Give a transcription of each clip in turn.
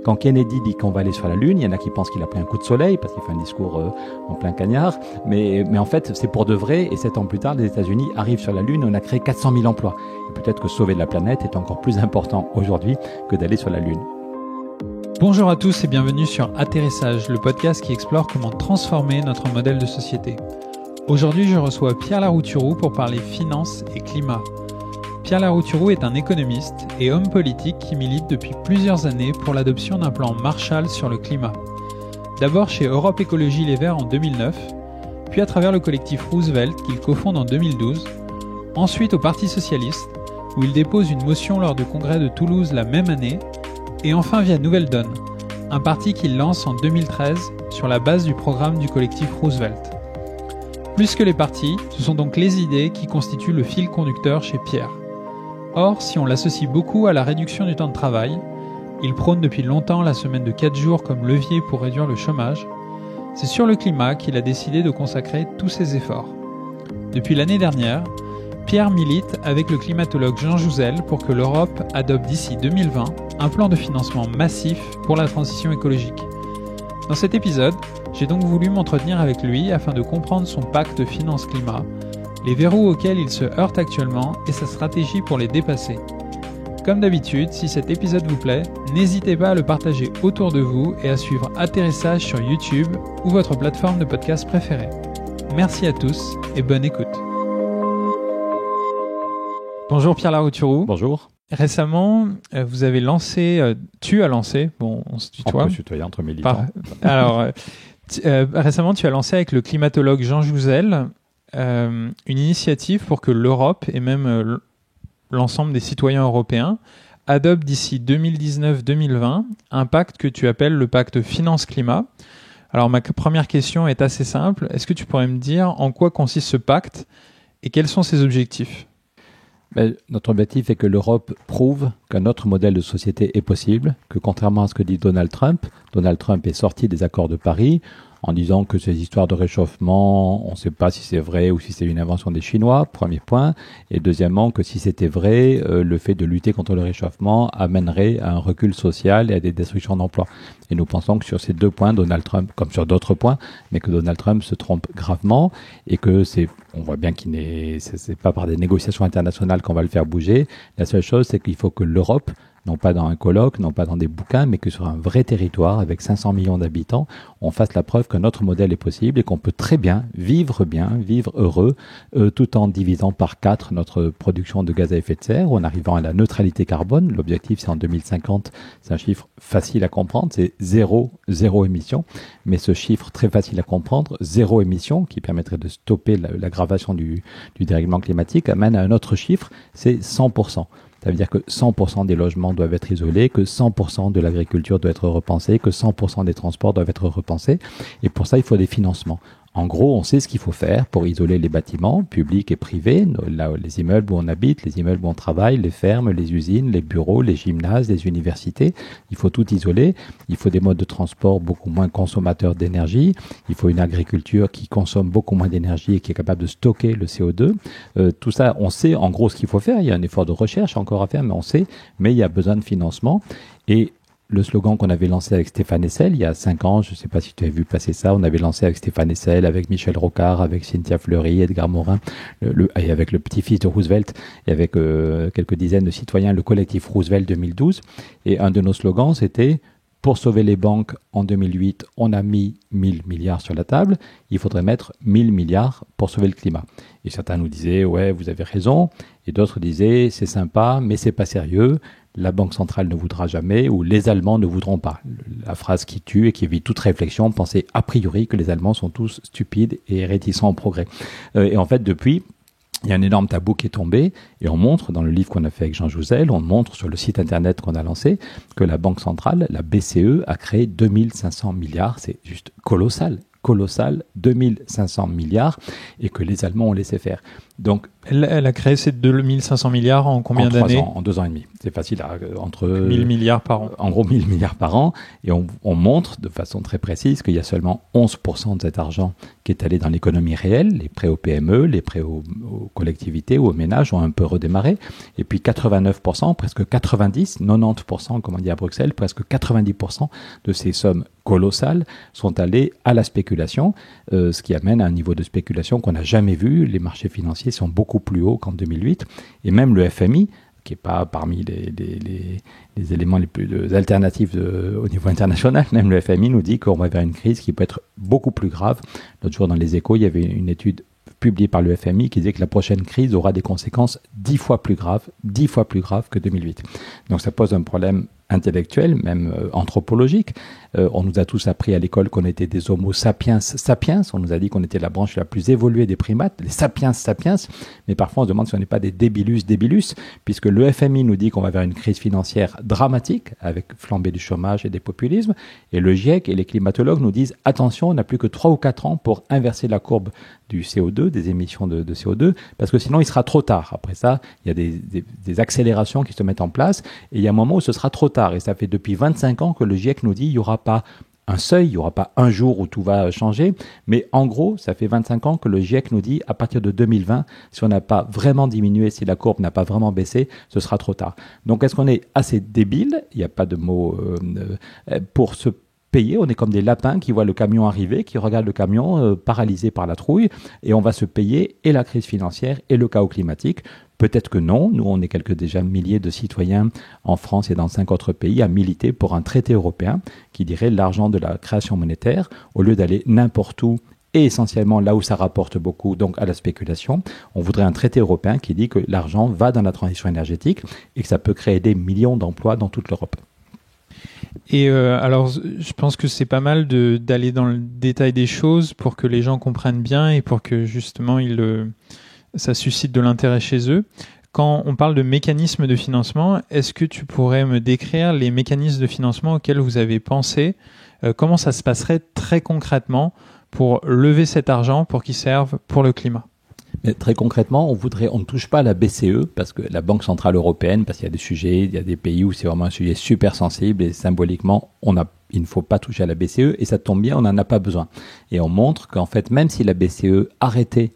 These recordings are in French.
Quand Kennedy dit qu'on va aller sur la Lune, il y en a qui pensent qu'il a pris un coup de soleil parce qu'il fait un discours en plein cagnard. Mais en fait, c'est pour de vrai. Et 7 ans plus tard, les États-Unis arrivent sur la Lune. On a créé 400 000 emplois. Et peut-être que sauver la planète est encore plus important aujourd'hui que d'aller sur la Lune. Bonjour à tous et bienvenue sur Atterrissage, le podcast qui explore comment transformer notre modèle de société. Aujourd'hui, je reçois Pierre Larouturou pour parler finance et climat. Pierre Larouturou est un économiste et homme politique qui milite depuis plusieurs années pour l'adoption d'un plan Marshall sur le climat. D'abord chez Europe Écologie Les Verts en 2009, puis à travers le collectif Roosevelt qu'il cofonde en 2012, ensuite au Parti Socialiste, où il dépose une motion lors du congrès de Toulouse la même année, et enfin via Nouvelle Donne, un parti qu'il lance en 2013 sur la base du programme du collectif Roosevelt. Plus que les partis, ce sont donc les idées qui constituent le fil conducteur chez Pierre. Or, si on l'associe beaucoup à la réduction du temps de travail, il prône depuis longtemps la semaine de 4 jours comme levier pour réduire le chômage, c'est sur le climat qu'il a décidé de consacrer tous ses efforts. Depuis l'année dernière, Pierre milite avec le climatologue Jean Jouzel pour que l'Europe adopte d'ici 2020 un plan de financement massif pour la transition écologique. Dans cet épisode, j'ai donc voulu m'entretenir avec lui afin de comprendre son pacte finance-climat, les verrous auxquels il se heurte actuellement et sa stratégie pour les dépasser. Comme d'habitude, si cet épisode vous plaît, n'hésitez pas à le partager autour de vous et à suivre Atterrissage sur YouTube ou votre plateforme de podcast préférée. Merci à tous et bonne écoute. Bonjour Pierre Larouturou. Bonjour. Récemment, vous avez lancé, tu as lancé, bon on se tutoie. On peut se tutoyer entre militants. Récemment tu as lancé avec le climatologue Jean Jouzel une initiative pour que l'Europe et même l'ensemble des citoyens européens adoptent d'ici 2019-2020 un pacte que tu appelles le pacte finance-climat. Alors ma première question est assez simple. Est-ce que tu pourrais me dire en quoi consiste ce pacte et quels sont ses objectifs ? Notre objectif est que l'Europe prouve qu'un autre modèle de société est possible, que contrairement à ce que dit Donald Trump est sorti des accords de Paris en disant que ces histoires de réchauffement, on ne sait pas si c'est vrai ou si c'est une invention des Chinois, premier point. Et deuxièmement, que si c'était vrai, le fait de lutter contre le réchauffement amènerait à un recul social et à des destructions d'emplois. Et nous pensons que sur ces 2 points, Donald Trump, comme sur d'autres points, mais que Donald Trump se trompe gravement et que on voit bien c'est pas par des négociations internationales qu'on va le faire bouger. La seule chose, c'est qu'il faut que l'Europe, non pas dans un colloque, non pas dans des bouquins, mais que sur un vrai territoire avec 500 millions d'habitants, on fasse la preuve que notre modèle est possible et qu'on peut très bien, vivre heureux, tout en divisant par 4 notre production de gaz à effet de serre, ou en arrivant à la neutralité carbone. L'objectif, c'est en 2050, c'est un chiffre facile à comprendre, c'est zéro émission, mais ce chiffre très facile à comprendre, 0 émission, qui permettrait de stopper l'aggravation du dérèglement climatique, amène à un autre chiffre, c'est 100%. Ça veut dire que 100% des logements doivent être isolés, que 100% de l'agriculture doit être repensée, que 100% des transports doivent être repensés. Et pour ça, il faut des financements. En gros, on sait ce qu'il faut faire pour isoler les bâtiments publics et privés, les immeubles où on habite, les immeubles où on travaille, les fermes, les usines, les bureaux, les gymnases, les universités. Il faut tout isoler. Il faut des modes de transport beaucoup moins consommateurs d'énergie. Il faut une agriculture qui consomme beaucoup moins d'énergie et qui est capable de stocker le CO2. Tout ça, on sait en gros ce qu'il faut faire. Il y a un effort de recherche encore à faire, mais on sait. Mais il y a besoin de financement. Et le slogan qu'on avait lancé avec Stéphane Hessel il y a 5 ans, je ne sais pas si tu as vu passer ça, on avait lancé avec Stéphane Hessel, avec Michel Rocard, avec Cynthia Fleury, Edgar Morin, et avec le petit-fils de Roosevelt, et avec quelques dizaines de citoyens, le collectif Roosevelt 2012. Et un de nos slogans, c'était « Pour sauver les banques, en 2008, on a mis 1000 milliards sur la table, il faudrait mettre 1000 milliards pour sauver le climat. » Et certains nous disaient « Ouais, vous avez raison », et d'autres disaient « C'est sympa, mais c'est pas sérieux ». La Banque centrale ne voudra jamais ou les Allemands ne voudront pas. La phrase qui tue et qui évite toute réflexion, penser a priori que les Allemands sont tous stupides et réticents au progrès. Et en fait, depuis, il y a un énorme tabou qui est tombé et on montre dans le livre qu'on a fait avec Jean Jouzel, on montre sur le site internet qu'on a lancé que la Banque centrale, la BCE, a créé 2500 milliards. C'est juste colossal. colossale, 2500 milliards, et que les Allemands ont laissé faire. Donc, elle a créé ces 2500 milliards en combien d'années ? En 2 ans et demi. C'est facile, entre 1000 milliards par an. En gros, 1000 milliards par an. Et on montre de façon très précise qu'il y a seulement 11% de cet argent qui est allé dans l'économie réelle. Les prêts aux PME, les prêts aux collectivités ou aux ménages ont un peu redémarré. Et puis 89%, presque 90%, comme on dit à Bruxelles, presque 90% de ces sommes colossales sont allées à la spéculation, ce qui amène à un niveau de spéculation qu'on n'a jamais vu. Les marchés financiers sont beaucoup plus hauts qu'en 2008. Et même le FMI, qui n'est pas parmi les éléments les plus alternatifs au niveau international, même le FMI nous dit qu'on va vers une crise qui peut être beaucoup plus grave. L'autre jour, dans les Échos, il y avait une étude publiée par le FMI qui disait que la prochaine crise aura des conséquences 10 fois plus graves que 2008. Donc ça pose un problème intellectuel, même anthropologique. On nous a tous appris à l'école qu'on était des homo sapiens sapiens. On nous a dit qu'on était la branche la plus évoluée des primates, les sapiens sapiens. Mais parfois, on se demande si on n'est pas des débilus débilus, puisque le FMI nous dit qu'on va vers une crise financière dramatique, avec flambée du chômage et des populismes. Et le GIEC et les climatologues nous disent attention, on n'a plus que 3 ou 4 ans pour inverser la courbe du CO2, des émissions de CO2, parce que sinon, il sera trop tard. Après ça, il y a des accélérations qui se mettent en place, et il y a un moment où ce sera trop tard. Et ça fait depuis 25 ans que le GIEC nous dit il n'y aura pas un seuil, il n'y aura pas un jour où tout va changer, mais en gros, ça fait 25 ans que le GIEC nous dit à partir de 2020, si on n'a pas vraiment diminué, si la courbe n'a pas vraiment baissé, ce sera trop tard. Donc est-ce qu'on est assez débile, il n'y a pas de mot pour se payer, on est comme des lapins qui voient le camion arriver, qui regardent le camion paralysé par la trouille, et on va se payer et la crise financière et le chaos climatique. Peut-être que non. Nous, on est quelques déjà milliers de citoyens en France et dans 5 autres pays à militer pour un traité européen qui dirait l'argent de la création monétaire, au lieu d'aller n'importe où et essentiellement là où ça rapporte beaucoup, donc à la spéculation, on voudrait un traité européen qui dit que l'argent va dans la transition énergétique et que ça peut créer des millions d'emplois dans toute l'Europe. Et alors, je pense que c'est pas mal d'aller dans le détail des choses pour que les gens comprennent bien et pour que justement ça suscite de l'intérêt chez eux. Quand on parle de mécanismes de financement, est-ce que tu pourrais me décrire les mécanismes de financement auxquels vous avez pensé ? Comment ça se passerait très concrètement pour lever cet argent pour qu'il serve pour le climat ? Mais très concrètement, on ne touche pas à la BCE, parce que la Banque Centrale Européenne, parce qu'il y a des sujets, il y a des pays où c'est vraiment un sujet super sensible et symboliquement, il ne faut pas toucher à la BCE et ça tombe bien, on n'en a pas besoin. Et on montre qu'en fait, même si la BCE arrêtait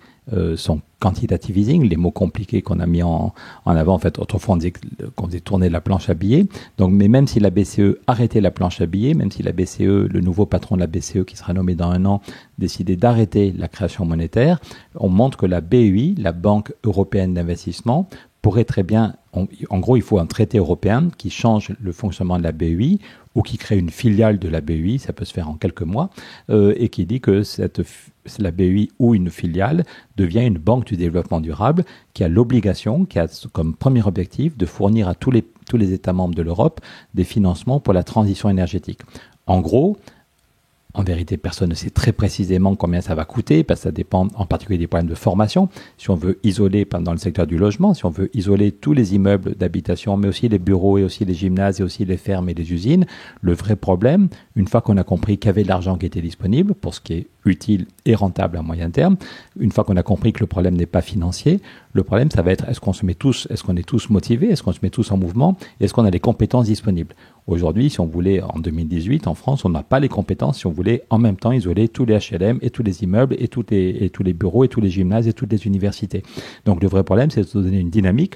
son quantitative easing, les mots compliqués qu'on a mis en avant. En fait, autrefois, on disait qu'on faisait tourner la planche à billets. Donc, mais même si la BCE arrêtait la planche à billets, même si la BCE, le nouveau patron de la BCE qui sera nommé dans 1 an, décidait d'arrêter la création monétaire, on montre que la BEI, la Banque Européenne d'Investissement, pourrait très bien, en gros, il faut un traité européen qui change le fonctionnement de la BEI ou qui crée une filiale de la BEI, ça peut se faire en quelques mois, et qui dit que la BEI ou une filiale devient une banque du développement durable qui a l'obligation, qui a comme premier objectif de fournir à tous les États membres de l'Europe des financements pour la transition énergétique. En gros, en vérité, personne ne sait très précisément combien ça va coûter, parce que ça dépend en particulier des problèmes de formation. Si on veut isoler, dans le secteur du logement, si on veut isoler tous les immeubles d'habitation, mais aussi les bureaux et aussi les gymnases et aussi les fermes et les usines, le vrai problème, une fois qu'on a compris qu'il y avait de l'argent qui était disponible pour ce qui est utile et rentable à moyen terme, une fois qu'on a compris que le problème n'est pas financier, le problème, ça va être est-ce qu'on est tous motivés, est-ce qu'on se met tous en mouvement, et est-ce qu'on a les compétences disponibles. Aujourd'hui, si on voulait, en 2018, en France, on n'a pas les compétences si on voulait en même temps isoler tous les HLM et tous les immeubles et tous les bureaux et tous les gymnases et toutes les universités. Donc le vrai problème, c'est de donner une dynamique,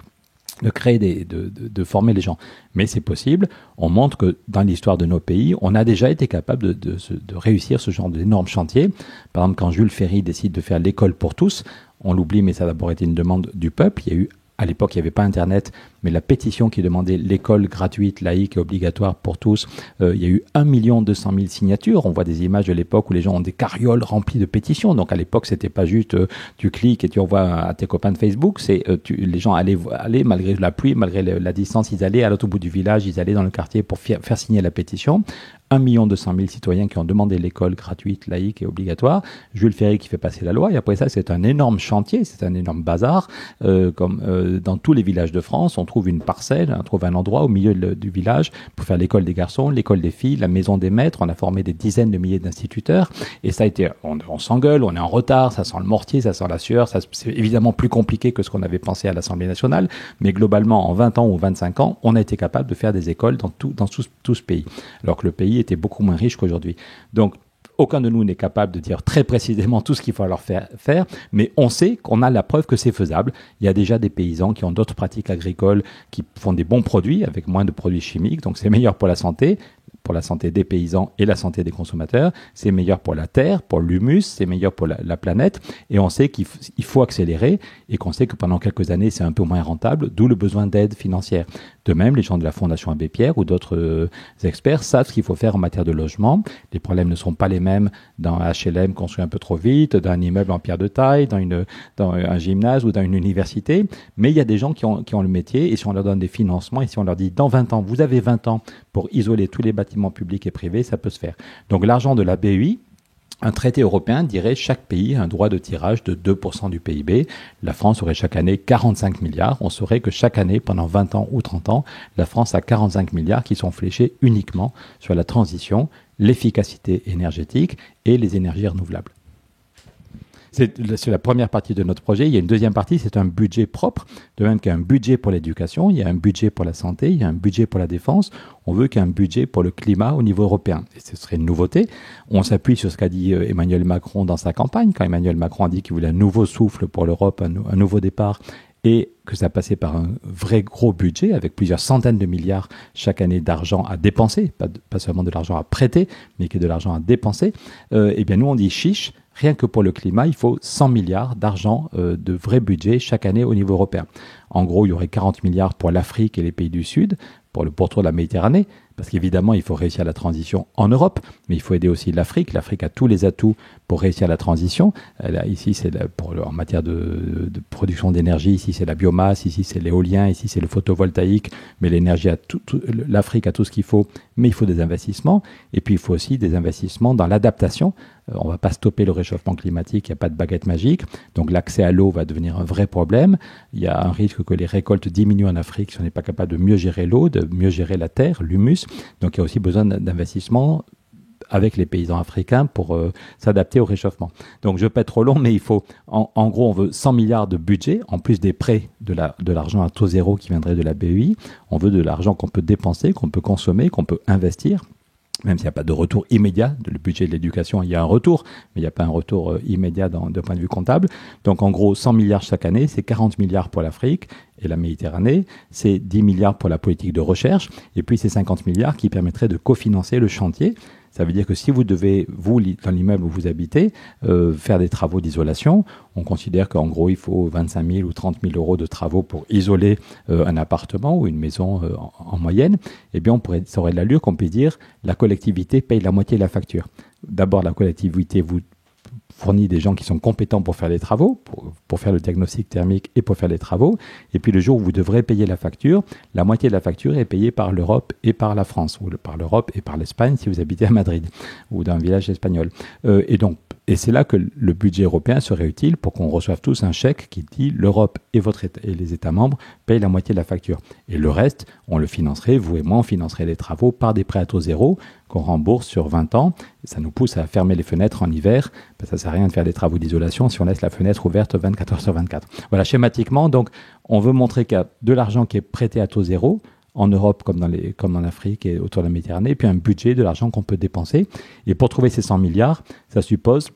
de créer de former les gens. Mais c'est possible. On montre que dans l'histoire de nos pays, on a déjà été capable de réussir ce genre d'énormes chantiers. Par exemple, quand Jules Ferry décide de faire l'école pour tous, on l'oublie, mais ça a d'abord été une demande du peuple. Il y a eu, à l'époque, il n'y avait pas Internet, mais la pétition qui demandait l'école gratuite, laïque et obligatoire pour tous, il y a eu 1 200 000 signatures. On voit des images de l'époque où les gens ont des carrioles remplies de pétitions. Donc à l'époque, c'était pas juste tu cliques et tu envoies à tes copains de Facebook. Les gens allaient malgré la pluie, malgré la distance, ils allaient à l'autre bout du village, ils allaient dans le quartier pour faire signer la pétition. 1 200 000 citoyens qui ont demandé l'école gratuite, laïque et obligatoire. Jules Ferry qui fait passer la loi. Et après ça, c'est un énorme chantier, c'est un énorme bazar. Comme dans tous les villages de France, on trouve trouve une parcelle, on trouve un endroit au milieu du village pour faire l'école des garçons, l'école des filles, la maison des maîtres. On a formé des dizaines de milliers d'instituteurs. Et ça a été, on s'engueule, on est en retard, ça sent le mortier, ça sent la sueur. C'est évidemment plus compliqué que ce qu'on avait pensé à l'Assemblée nationale. Mais globalement, en 20 ans ou 25 ans, on a été capable de faire des écoles dans tout ce pays. Alors que le pays était beaucoup moins riche qu'aujourd'hui. Donc, aucun de nous n'est capable de dire très précisément tout ce qu'il faut leur faire, mais on sait qu'on a la preuve que c'est faisable. Il y a déjà des paysans qui ont d'autres pratiques agricoles, qui font des bons produits avec moins de produits chimiques, donc c'est meilleur pour la santé des paysans et la santé des consommateurs, c'est meilleur pour la terre, pour l'humus, c'est meilleur pour la planète, et on sait qu'il faut accélérer, et qu'on sait que pendant quelques années, c'est un peu moins rentable, d'où le besoin d'aide financière. De même, les gens de la Fondation Abbé Pierre ou d'autres experts savent ce qu'il faut faire en matière de logement. Les problèmes ne sont pas les mêmes dans un HLM construit un peu trop vite, dans un immeuble en pierre de taille, dans un gymnase ou dans une université, mais il y a des gens qui ont le métier, et si on leur donne des financements, et si on leur dit, dans 20 ans, vous avez 20 ans pour isoler tous les bâtiments publics et privés, ça peut se faire. Donc l'argent de la BEI, un traité européen dirait chaque pays a un droit de tirage de 2% du PIB. La France aurait chaque année 45 milliards. On saurait que chaque année, pendant 20 ans ou 30 ans, la France a 45 milliards qui sont fléchés uniquement sur la transition, l'efficacité énergétique et les énergies renouvelables. C'est la première partie de notre projet. Il y a une deuxième partie, c'est un budget propre. De même qu'il y a un budget pour l'éducation, il y a un budget pour la santé, il y a un budget pour la défense. On veut qu'il y ait un budget pour le climat au niveau européen. Et ce serait une nouveauté. On s'appuie sur ce qu'a dit Emmanuel Macron dans sa campagne. Quand Emmanuel Macron a dit qu'il voulait un nouveau souffle pour l'Europe, un nouveau départ, et que ça passait par un vrai gros budget avec plusieurs centaines de milliards chaque année d'argent à dépenser, pas seulement de l'argent à prêter, mais que de l'argent à dépenser, eh bien nous on dit chiche, rien que pour le climat, il faut 100 milliards d'argent de vrai budget chaque année au niveau européen. En gros, il y aurait 40 milliards pour l'Afrique et les pays du Sud, pour le pourtour de la Méditerranée, parce qu'évidemment, il faut réussir la transition en Europe, mais il faut aider aussi l'Afrique. L'Afrique a tous les atouts pour réussir la transition. Ici, en matière de production d'énergie, ici, c'est la biomasse, ici, c'est l'éolien, ici, c'est le photovoltaïque, mais l'Afrique a tout ce qu'il faut, mais il faut des investissements. Et puis, il faut aussi des investissements dans l'adaptation. On ne va pas stopper le réchauffement climatique, il n'y a pas de baguette magique. Donc, l'accès à l'eau va devenir un vrai problème. Il y a un risque que les récoltes diminuent en Afrique si on n'est pas capable de mieux gérer l'eau, de mieux gérer la terre, l'humus. Donc, il y a aussi besoin d'investissements avec les paysans africains pour s'adapter au réchauffement. Donc, je ne veux pas être trop long, mais il faut, en gros, on veut 100 milliards de budget, en plus des prêts de l'argent à taux zéro qui viendrait de la BEI. On veut de l'argent qu'on peut dépenser, qu'on peut consommer, qu'on peut investir. Même s'il n'y a pas de retour immédiat le budget de l'éducation, il y a un retour, mais il n'y a pas un retour immédiat d'un point de vue comptable. Donc en gros, 100 milliards chaque année, c'est 40 milliards pour l'Afrique et la Méditerranée, c'est 10 milliards pour la politique de recherche, et puis c'est 50 milliards qui permettraient de cofinancer le chantier. Ça veut dire que si vous devez, vous, dans l'immeuble où vous habitez, faire des travaux d'isolation, on considère qu'en gros, il faut 25 000 ou 30 000 euros de travaux pour isoler un appartement ou une maison en moyenne. Eh bien, ça aurait de l'allure qu'on puisse dire la collectivité paye la moitié de la facture. D'abord, la collectivité vous fournit des gens qui sont compétents pour faire les travaux, pour faire le diagnostic thermique et pour faire les travaux. Et puis le jour où vous devrez payer la facture, la moitié de la facture est payée par l'Europe et par la France, ou par l'Europe et par l'Espagne si vous habitez à Madrid ou dans un village espagnol. Et c'est là que le budget européen serait utile pour qu'on reçoive tous un chèque qui dit l'Europe et les États membres payent la moitié de la facture. Et le reste, on le financerait, vous et moi, on financerait les travaux par des prêts à taux zéro qu'on rembourse sur 20 ans. Ça nous pousse à fermer les fenêtres en hiver. Ça ne sert à rien de faire des travaux d'isolation si on laisse la fenêtre ouverte 24 heures sur 24. Voilà, schématiquement, donc, on veut montrer qu'il y a de l'argent qui est prêté à taux zéro, en Europe comme en Afrique et autour de la Méditerranée, et puis un budget de l'argent qu'on peut dépenser. Et pour trouver ces 100 milliards, ça suppose,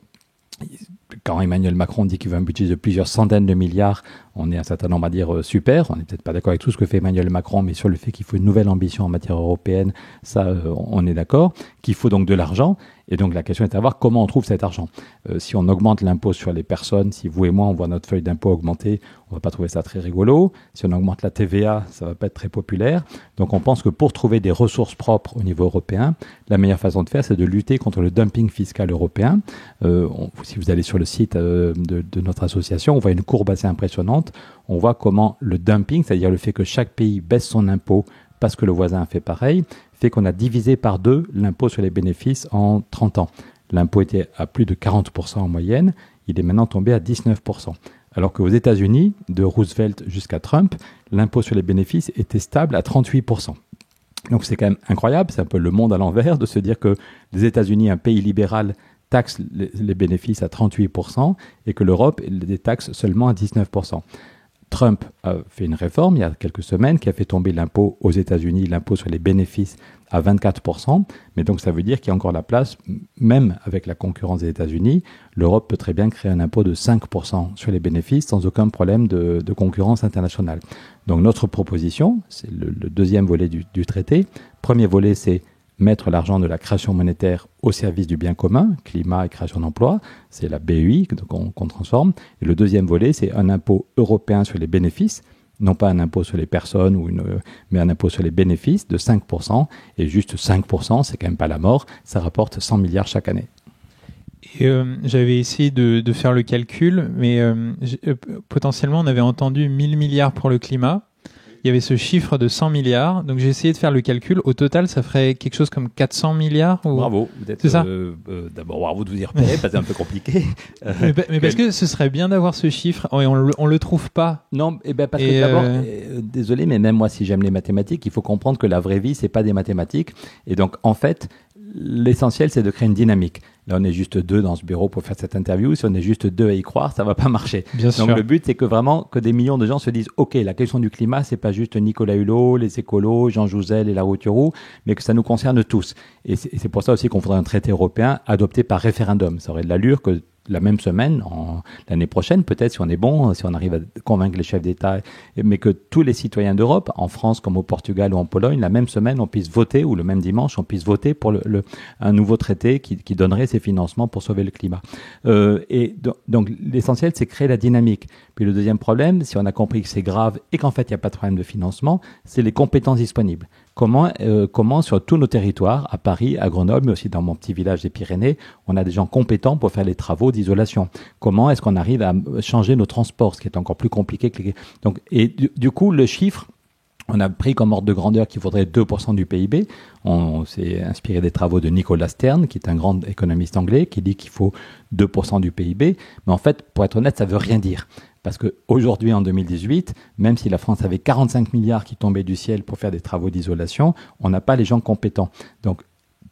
quand Emmanuel Macron dit qu'il veut un budget de plusieurs centaines de milliards, on est un certain nombre à dire super, on n'est peut-être pas d'accord avec tout ce que fait Emmanuel Macron, mais sur le fait qu'il faut une nouvelle ambition en matière européenne, ça on est d'accord, qu'il faut donc de l'argent. Et donc la question est de savoir comment on trouve cet argent. Si on augmente l'impôt sur les personnes, si vous et moi on voit notre feuille d'impôt augmenter, on va pas trouver ça très rigolo. Si on augmente la TVA, ça va pas être très populaire. Donc on pense que pour trouver des ressources propres au niveau européen, la meilleure façon de faire, c'est de lutter contre le dumping fiscal européen. Si vous allez sur le site de notre association, on voit une courbe assez impressionnante. On voit comment le dumping, c'est-à-dire le fait que chaque pays baisse son impôt parce que le voisin a fait pareil, fait qu'on a divisé par 2 l'impôt sur les bénéfices en 30 ans. L'impôt était à plus de 40% en moyenne, il est maintenant tombé à 19%. Alors qu'aux États-Unis, de Roosevelt jusqu'à Trump, l'impôt sur les bénéfices était stable à 38%. Donc c'est quand même incroyable, c'est un peu le monde à l'envers de se dire que les États-Unis, un pays libéral, taxe les bénéfices à 38% et que l'Europe les taxe seulement à 19%. Trump a fait une réforme il y a quelques semaines qui a fait tomber l'impôt aux États-Unis, l'impôt sur les bénéfices à 24%, mais donc ça veut dire qu'il y a encore la place, même avec la concurrence des États-Unis, l'Europe peut très bien créer un impôt de 5% sur les bénéfices sans aucun problème de concurrence internationale. Donc notre proposition, c'est le deuxième volet du traité. Premier volet, c'est mettre l'argent de la création monétaire au service du bien commun, climat et création d'emplois, c'est la BEI qu'on transforme. Et le deuxième volet, c'est un impôt européen sur les bénéfices, non pas un impôt sur les personnes, mais un impôt sur les bénéfices de 5%. Et juste 5%, c'est quand même pas la mort, ça rapporte 100 milliards chaque année. Et j'avais essayé de faire le calcul, mais potentiellement, on avait entendu 1000 milliards pour le climat. Il y avait ce chiffre de 100 milliards. Donc, j'ai essayé de faire le calcul. Au total, ça ferait quelque chose comme 400 milliards. Ou... Bravo. Vous êtes, c'est ça d'abord, bravo de vous y repérer, parce que c'est un peu compliqué. Mais parce que ce serait bien d'avoir ce chiffre et on le trouve pas. Non, parce que d'abord, désolé, mais même moi, si j'aime les mathématiques, il faut comprendre que la vraie vie, c'est pas des mathématiques. Et donc, en fait, l'essentiel, c'est de créer une dynamique. Là, on est juste 2 dans ce bureau pour faire cette interview. Si on est juste 2 à y croire, ça va pas marcher. Bien sûr. Donc, le but, c'est que vraiment, que des millions de gens se disent, OK, la question du climat, c'est pas juste Nicolas Hulot, les écolos, Jean Jouzel et la Routiroux, mais que ça nous concerne tous. Et c'est pour ça aussi qu'on faudrait un traité européen adopté par référendum. Ça aurait de l'allure que la même semaine, l'année prochaine, peut-être, si on est bon, si on arrive à convaincre les chefs d'État, mais que tous les citoyens d'Europe, en France comme au Portugal ou en Pologne, la même semaine, on puisse voter, ou le même dimanche, on puisse voter pour un nouveau traité qui donnerait ces financements pour sauver le climat. Donc, l'essentiel, c'est créer la dynamique. Puis le deuxième problème, si on a compris que c'est grave et qu'en fait, il n'y a pas de problème de financement, c'est les compétences disponibles. Comment sur tous nos territoires, à Paris, à Grenoble, mais aussi dans mon petit village des Pyrénées, on a des gens compétents pour faire les travaux d'isolation. Comment est-ce qu'on arrive à changer nos transports, ce qui est encore plus compliqué que Donc, et du coup, le chiffre, on a pris comme ordre de grandeur qu'il faudrait 2% du PIB. On s'est inspiré des travaux de Nicolas Stern, qui est un grand économiste anglais, qui dit qu'il faut 2% du PIB. Mais en fait, pour être honnête, ça veut rien dire. Parce qu'aujourd'hui, en 2018, même si la France avait 45 milliards qui tombaient du ciel pour faire des travaux d'isolation, on n'a pas les gens compétents. Donc,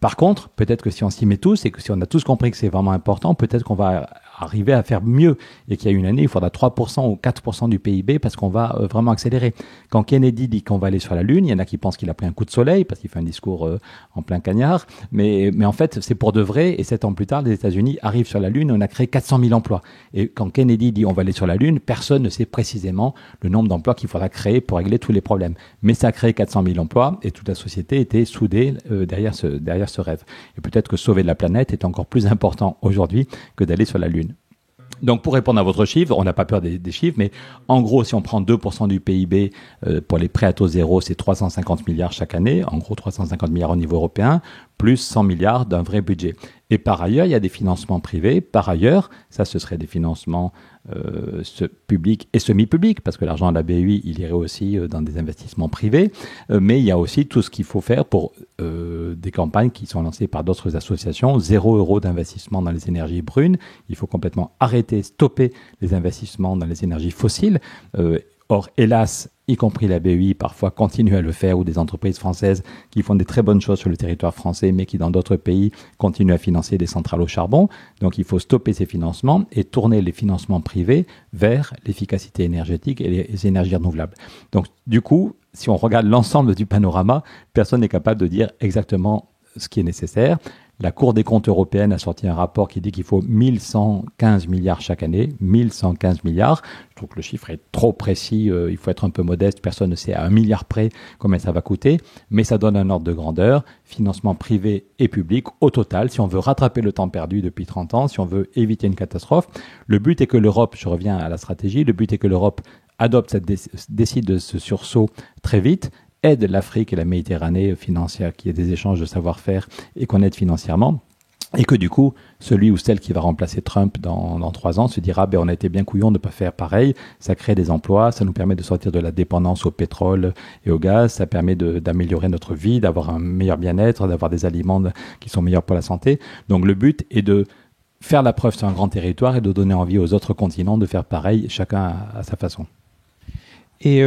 par contre, peut-être que si on s'y met tous et que si on a tous compris que c'est vraiment important, peut-être qu'on va arriver à faire mieux et qu'il y a une année, il faudra 3% ou 4% du PIB parce qu'on va vraiment accélérer. Quand Kennedy dit qu'on va aller sur la Lune, il y en a qui pensent qu'il a pris un coup de soleil parce qu'il fait un discours en plein cagnard, mais en fait, c'est pour de vrai et 7 ans plus tard, les États-Unis arrivent sur la Lune et on a créé 400 000 emplois. Et quand Kennedy dit on va aller sur la Lune, personne ne sait précisément le nombre d'emplois qu'il faudra créer pour régler tous les problèmes. Mais ça a créé 400 000 emplois et toute la société était soudée derrière ce rêve. Et peut-être que sauver la planète est encore plus important aujourd'hui que d'aller sur la Lune. Donc, pour répondre à votre chiffre, on n'a pas peur des chiffres, mais en gros, si on prend 2% du PIB pour les prêts à taux zéro, c'est 350 milliards chaque année, en gros 350 milliards au niveau européen, plus 100 milliards d'un vrai budget. Et par ailleurs, il y a des financements privés. Par ailleurs, ça, ce serait des financements publics et semi-publics, parce que l'argent de la BEI, il irait aussi dans des investissements privés. Mais il y a aussi tout ce qu'il faut faire pour des campagnes qui sont lancées par d'autres associations. 0 € d'investissement dans les énergies brunes. Il faut complètement arrêter, stopper les investissements dans les énergies fossiles. Or, hélas, y compris la BEI, parfois continue à le faire, ou des entreprises françaises qui font des très bonnes choses sur le territoire français, mais qui, dans d'autres pays, continuent à financer des centrales au charbon. Donc, il faut stopper ces financements et tourner les financements privés vers l'efficacité énergétique et les énergies renouvelables. Donc, du coup, si on regarde l'ensemble du panorama, personne n'est capable de dire exactement ce qui est nécessaire. La Cour des comptes européenne a sorti un rapport qui dit qu'il faut 1115 milliards chaque année, 1115 milliards. Je trouve que le chiffre est trop précis, il faut être un peu modeste, personne ne sait à 1 milliard près combien ça va coûter, mais ça donne un ordre de grandeur, financement privé et public au total, si on veut rattraper le temps perdu depuis 30 ans, si on veut éviter une catastrophe. Le but est que l'Europe, je reviens à la stratégie, le but est que l'Europe décide de ce sursaut très vite, aide l'Afrique et la Méditerranée financière, qu'il y ait des échanges de savoir-faire et qu'on aide financièrement. Et que du coup, celui ou celle qui va remplacer Trump dans 3 ans se dira on a été bien couillon de ne pas faire pareil, ça crée des emplois, ça nous permet de sortir de la dépendance au pétrole et au gaz, ça permet d'améliorer notre vie, d'avoir un meilleur bien-être, d'avoir des aliments qui sont meilleurs pour la santé. Donc le but est de faire la preuve sur un grand territoire et de donner envie aux autres continents de faire pareil, chacun à sa façon. Et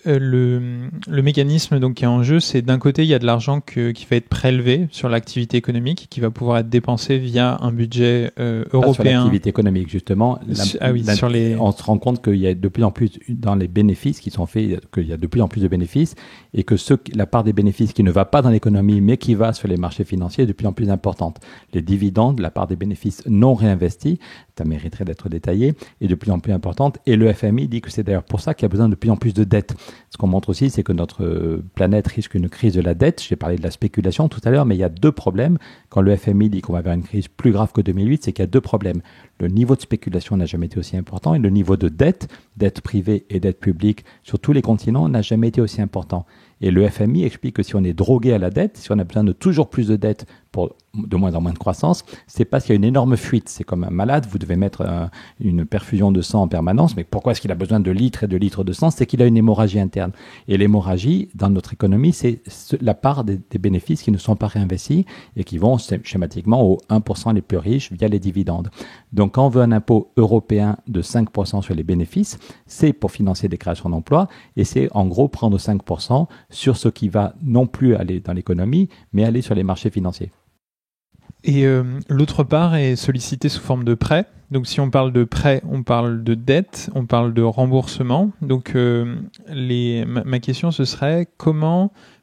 le mécanisme donc, qui est en jeu, c'est d'un côté, il y a de l'argent qui va être prélevé sur l'activité économique, qui va pouvoir être dépensé via un budget européen. Pas sur l'activité économique, justement. Sur les... On se rend compte qu'il y a de plus en plus, dans les bénéfices qui sont faits, qu'il y a de plus en plus de bénéfices et que la part des bénéfices qui ne va pas dans l'économie, mais qui va sur les marchés financiers est de plus en plus importante. Les dividendes, la part des bénéfices non réinvestis, ça mériterait d'être détaillé, est de plus en plus importante. Et le FMI dit que c'est d'ailleurs pour ça qu'il y a besoin de plus en plus de dettes. Ce qu'on montre aussi, c'est que notre planète risque une crise de la dette. J'ai parlé de la spéculation tout à l'heure, mais il y a deux problèmes. Quand le FMI dit qu'on va vers une crise plus grave que 2008, c'est qu'il y a deux problèmes. Le niveau de spéculation n'a jamais été aussi important et le niveau de dette privée et dette publique sur tous les continents n'a jamais été aussi important. Et le FMI explique que si on est drogué à la dette, si on a besoin de toujours plus de dettes pour de moins en moins de croissance, c'est parce qu'il y a une énorme fuite. C'est comme un malade, vous devez mettre une perfusion de sang en permanence, mais pourquoi est-ce qu'il a besoin de litres et de litres de sang? C'est qu'il a une hémorragie interne. Et l'hémorragie, dans notre économie, c'est la part des bénéfices qui ne sont pas réinvestis et qui vont schématiquement aux 1% les plus riches via les dividendes. Donc quand on veut un impôt européen de 5% sur les bénéfices, c'est pour financer des créations d'emplois et c'est en gros prendre 5% sur ce qui va non plus aller dans l'économie, mais aller sur les marchés financiers. Et l'autre part est sollicité sous forme de prêt. Donc si on parle de prêt, on parle de dette, on parle de remboursement. Donc ma question ce serait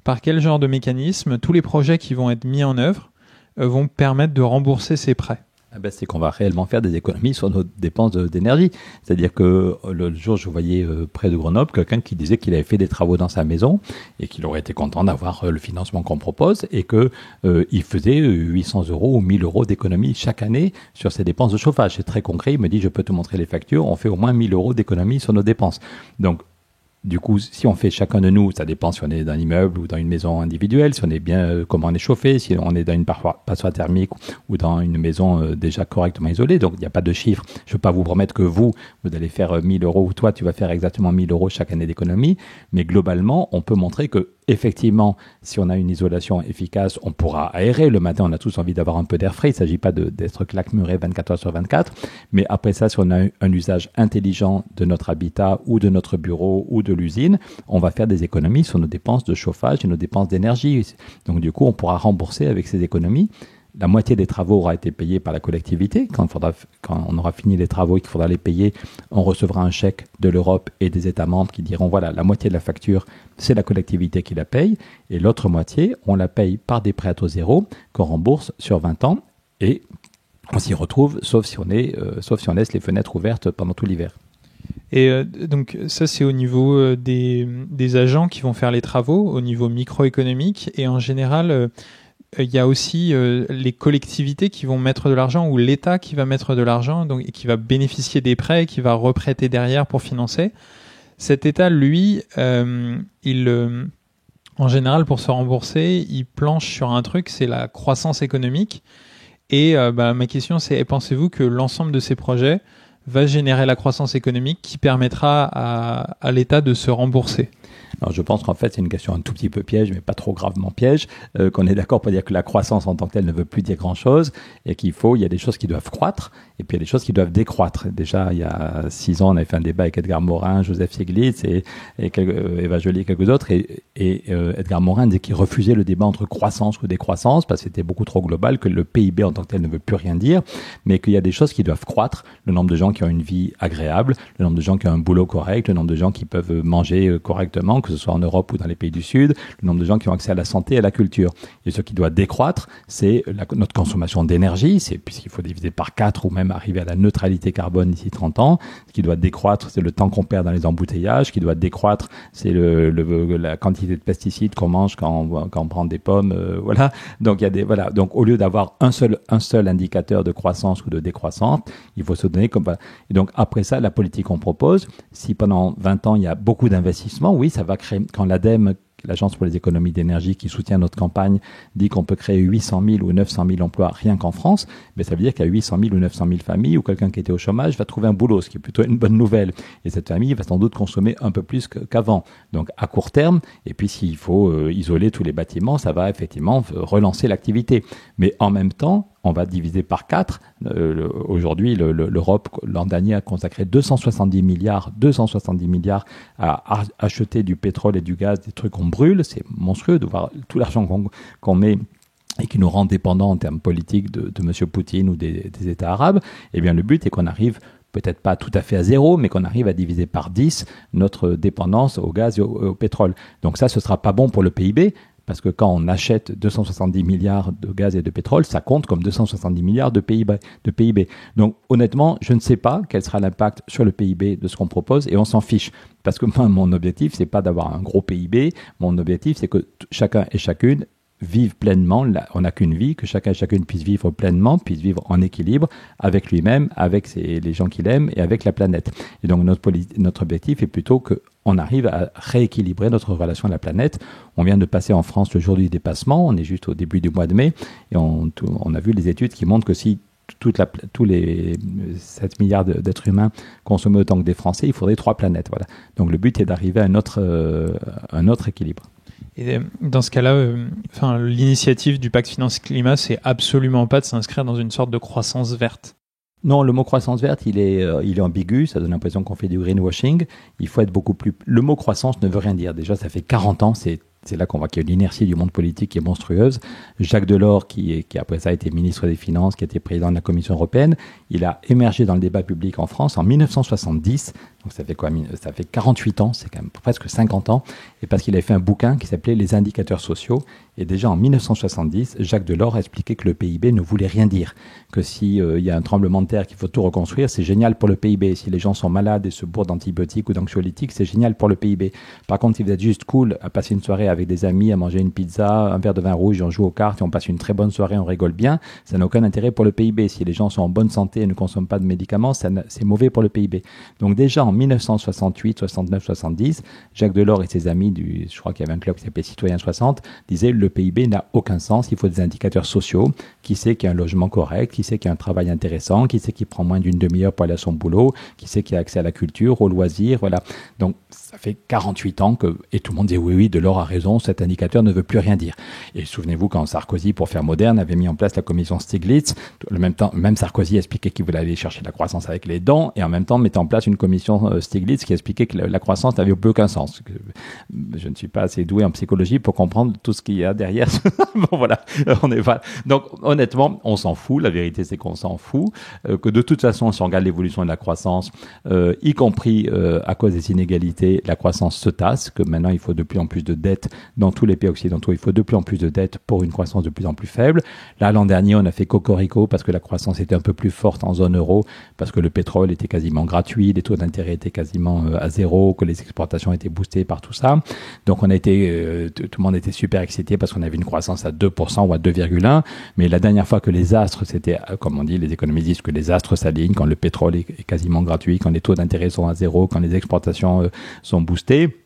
par quel genre de mécanisme tous les projets qui vont être mis en œuvre vont permettre de rembourser ces prêts? C'est qu'on va réellement faire des économies sur nos dépenses d'énergie. C'est-à-dire que le jour, je voyais près de Grenoble quelqu'un qui disait qu'il avait fait des travaux dans sa maison et qu'il aurait été content d'avoir le financement qu'on propose et qu'il faisait 800 € ou 1000 € d'économies chaque année sur ses dépenses de chauffage. C'est très concret. Il me dit, je peux te montrer les factures. On fait au moins 1000 € d'économies sur nos dépenses. Donc, du coup, si on fait chacun de nous, ça dépend si on est dans un immeuble ou dans une maison individuelle, si on est bien, comment on est chauffé, si on est dans une passoire thermique ou dans une maison déjà correctement isolée. Donc, il n'y a pas de chiffre. Je ne peux pas vous promettre que vous allez faire 1000 € ou toi, tu vas faire exactement 1000 € chaque année d'économie. Mais globalement, on peut montrer que effectivement, si on a une isolation efficace, on pourra aérer. Le matin, on a tous envie d'avoir un peu d'air frais. Il ne s'agit pas d'être claquemuré 24 heures sur 24. Mais après ça, si on a un usage intelligent de notre habitat ou de notre bureau ou de l'usine, on va faire des économies sur nos dépenses de chauffage et nos dépenses d'énergie. Donc du coup, on pourra rembourser avec ces économies. La moitié des travaux aura été payée par la collectivité. Quand on aura fini les travaux et qu'il faudra les payer, on recevra un chèque de l'Europe et des États membres qui diront voilà, la moitié de la facture, c'est la collectivité qui la paye. Et l'autre moitié, on la paye par des prêts à taux zéro qu'on rembourse sur 20 ans. Et on s'y retrouve, sauf si on laisse les fenêtres ouvertes pendant tout l'hiver. Et donc ça, c'est au niveau des agents qui vont faire les travaux, au niveau microéconomique. Et en général... il y a aussi les collectivités qui vont mettre de l'argent ou l'État qui va mettre de l'argent donc, et qui va bénéficier des prêts et qui va reprêter derrière pour financer. Cet État, lui, en général, pour se rembourser, il planche sur un truc, c'est la croissance économique. Et ma question, c'est pensez-vous que l'ensemble de ces projets va générer la croissance économique qui permettra à l'État de se rembourser? Alors, je pense qu'en fait, c'est une question un tout petit peu piège, mais pas trop gravement piège, qu'on est d'accord pour dire que la croissance en tant que telle ne veut plus dire grand-chose et il y a des choses qui doivent croître et puis il y a des choses qui doivent décroître. Déjà, il y a 6 ans, on avait fait un débat avec Edgar Morin, Joseph Stiglitz et Eva Joly et quelques autres et Edgar Morin disait qu'il refusait le débat entre croissance ou décroissance parce que c'était beaucoup trop global, que le PIB en tant que tel ne veut plus rien dire, mais qu'il y a des choses qui doivent croître. Le nombre de gens qui ont une vie agréable, le nombre de gens qui ont un boulot correct, le nombre de gens qui peuvent manger correctement, que ce soit en Europe ou dans les pays du Sud, le nombre de gens qui ont accès à la santé et à la culture. Et ce qui doit décroître, c'est notre consommation d'énergie, puisqu'il faut diviser par 4 ou même arriver à la neutralité carbone d'ici 30 ans. Ce qui doit décroître, c'est le temps qu'on perd dans les embouteillages. Ce qui doit décroître, c'est la quantité de pesticides qu'on mange quand on prend des pommes. Voilà. Donc, Donc, au lieu d'avoir un seul indicateur de croissance ou de décroissance, il faut se donner comme... Et donc, après ça, la politique qu'on propose, si pendant 20 ans, il y a beaucoup d'investissements, oui, ça va créer... Quand l'ADEME, l'Agence pour les économies d'énergie qui soutient notre campagne, dit qu'on peut créer 800 000 ou 900 000 emplois rien qu'en France, mais ça veut dire qu'il y a 800 000 ou 900 000 familles où quelqu'un qui était au chômage va trouver un boulot, ce qui est plutôt une bonne nouvelle. Et cette famille va sans doute consommer un peu plus qu'avant. Donc à court terme, et puis s'il faut isoler tous les bâtiments, ça va effectivement relancer l'activité. Mais en même temps, on va diviser par 4. Aujourd'hui, l'Europe, l'an dernier, a consacré 270 milliards à acheter du pétrole et du gaz, des trucs qu'on brûle. C'est monstrueux de voir tout l'argent qu'on met et qui nous rend dépendants en termes politiques de M. Poutine ou des États arabes. Eh bien, le but est qu'on arrive peut-être pas tout à fait à zéro, mais qu'on arrive à diviser par 10 notre dépendance au gaz et au pétrole. Donc ça, ce sera pas bon pour le PIB, parce que quand on achète 270 milliards de gaz et de pétrole, ça compte comme 270 milliards de PIB. Donc honnêtement, je ne sais pas quel sera l'impact sur le PIB de ce qu'on propose, et on s'en fiche. Parce que moi, mon objectif, c'est pas d'avoir un gros PIB, mon objectif, c'est que chacun et chacune vivent pleinement, on n'a qu'une vie, que chacun et chacune puisse vivre pleinement, puisse vivre en équilibre avec lui-même, avec les gens qu'il aime et avec la planète. Et donc notre objectif est plutôt qu'on arrive à rééquilibrer notre relation à la planète. On vient de passer en France le jour du dépassement, on est juste au début du mois de mai, et on a vu les études qui montrent que si tous les 7 milliards d'êtres humains consommaient autant que des Français, il faudrait 3 planètes. Voilà. Donc le but est d'arriver à un autre équilibre. Et dans ce cas-là, l'initiative du pacte finance-climat, c'est absolument pas de s'inscrire dans une sorte de croissance verte. Non, le mot croissance verte, il est ambigu, ça donne l'impression qu'on fait du greenwashing. Il faut être beaucoup plus... Le mot croissance ne veut rien dire. Déjà, ça fait 40 ans, c'est là qu'on voit qu'il y a une inertie du monde politique qui est monstrueuse. Jacques Delors, qui après ça a été ministre des Finances, qui a été président de la Commission européenne, il a émergé dans le débat public en France en 1970. Donc ça fait quoi? Ça fait 48 ans, c'est quand même presque 50 ans. Et parce qu'il avait fait un bouquin qui s'appelait Les indicateurs sociaux. Et déjà en 1970, Jacques Delors a expliqué que le PIB ne voulait rien dire. Que si il y a un tremblement de terre qu'il faut tout reconstruire, c'est génial pour le PIB. Si les gens sont malades et se bourrent d'antibiotiques ou d'anxiolytiques, c'est génial pour le PIB. Par contre, si vous êtes juste cool à passer une soirée avec des amis, à manger une pizza, un verre de vin rouge, on joue aux cartes et on passe une très bonne soirée, on rigole bien, ça n'a aucun intérêt pour le PIB. Si les gens sont en bonne santé et ne consomment pas de médicaments, c'est mauvais pour le PIB. Donc déjà en 1968, 69, 70, Jacques Delors et ses amis, je crois qu'il y avait un club qui s'appelait Citoyens 60, disaient le PIB n'a aucun sens, il faut des indicateurs sociaux. Qui sait qu'il y a un logement correct, qui sait qu'il y a un travail intéressant, qui sait qu'il prend moins d'une demi-heure pour aller à son boulot, qui sait qu'il a accès à la culture, aux loisirs, voilà. Donc ça fait 48 ans et tout le monde dit oui, Delors a raison, cet indicateur ne veut plus rien dire. Et souvenez-vous quand Sarkozy, pour faire moderne, avait mis en place la commission Stiglitz, même Sarkozy expliquait qu'il voulait aller chercher la croissance avec les dents, et en même temps mettait en place une commission Stiglitz qui expliquait que la croissance n'avait plus aucun sens. Je ne suis pas assez doué en psychologie pour comprendre tout ce qu'il y a derrière. Bon voilà, donc honnêtement, on s'en fout. La vérité, c'est qu'on s'en fout. Que de toute façon, si on regarde l'évolution de la croissance, y compris à cause des inégalités, la croissance se tasse. Que maintenant, il faut de plus en plus de dettes dans tous les pays occidentaux. Il faut de plus en plus de dettes pour une croissance de plus en plus faible. Là, l'an dernier, on a fait cocorico parce que la croissance était un peu plus forte en zone euro, parce que le pétrole était quasiment gratuit, les taux d'intérêt étaient quasiment à zéro, que les exportations étaient boostées par tout ça. Donc, on a été, tout le monde était super excité parce qu'on avait une croissance à 2% ou à 2,1%. Mais la dernière fois que les astres, c'était, comme on dit, les économistes disent que les astres s'alignent quand le pétrole est quasiment gratuit, quand les taux d'intérêt sont à zéro, quand les exportations sont boostées.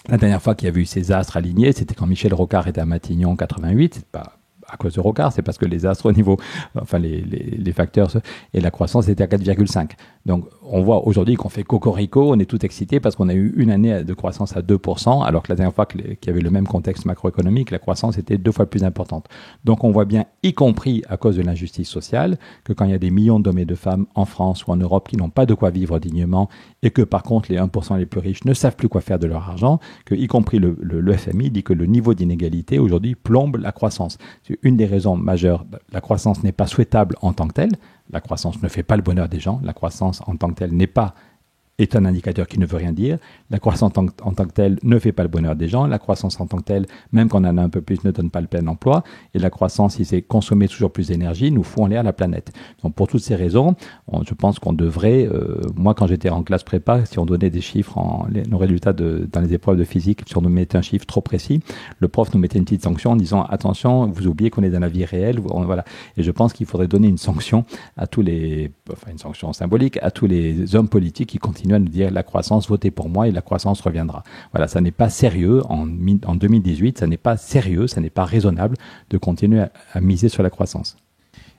La dernière fois qu'il y avait eu ces astres alignés, c'était quand Michel Rocard était à Matignon en 88. C'est pas à cause de Rocard, c'est parce que les astres au niveau, enfin les facteurs, et la croissance était à 4,5. Donc on voit aujourd'hui qu'on fait cocorico, on est tout excité parce qu'on a eu une année de croissance à 2%, alors que la dernière fois qu'il y avait le même contexte macroéconomique, la croissance était 2 fois plus importante. Donc on voit bien, y compris à cause de l'injustice sociale, que quand il y a des millions d'hommes et de femmes en France ou en Europe qui n'ont pas de quoi vivre dignement, et que par contre les 1% les plus riches ne savent plus quoi faire de leur argent, que y compris le FMI dit que le niveau d'inégalité aujourd'hui plombe la croissance. C'est une des raisons majeures. La croissance n'est pas souhaitable en tant que telle. La croissance ne fait pas le bonheur des gens. La croissance en tant que telle est un indicateur qui ne veut rien dire. La croissance en tant que telle ne fait pas le bonheur des gens. La croissance en tant que telle, même quand on en a un peu plus, ne donne pas le plein emploi. Et la croissance, si c'est consommer toujours plus d'énergie, nous fout en l'air la planète. Donc pour toutes ces raisons, je pense qu'on devrait, moi quand j'étais en classe prépa, si on donnait des chiffres, nos résultats dans les épreuves de physique, si on nous mettait un chiffre trop précis, le prof nous mettait une petite sanction en disant attention, vous oubliez qu'on est dans la vie réelle. Voilà. Et je pense qu'il faudrait donner une sanction à une sanction symbolique à tous les hommes politiques qui continuent à nous dire la croissance, votez pour moi et la croissance reviendra. Voilà, ça n'est pas sérieux en 2018, ça n'est pas sérieux, ça n'est pas raisonnable de continuer à miser sur la croissance.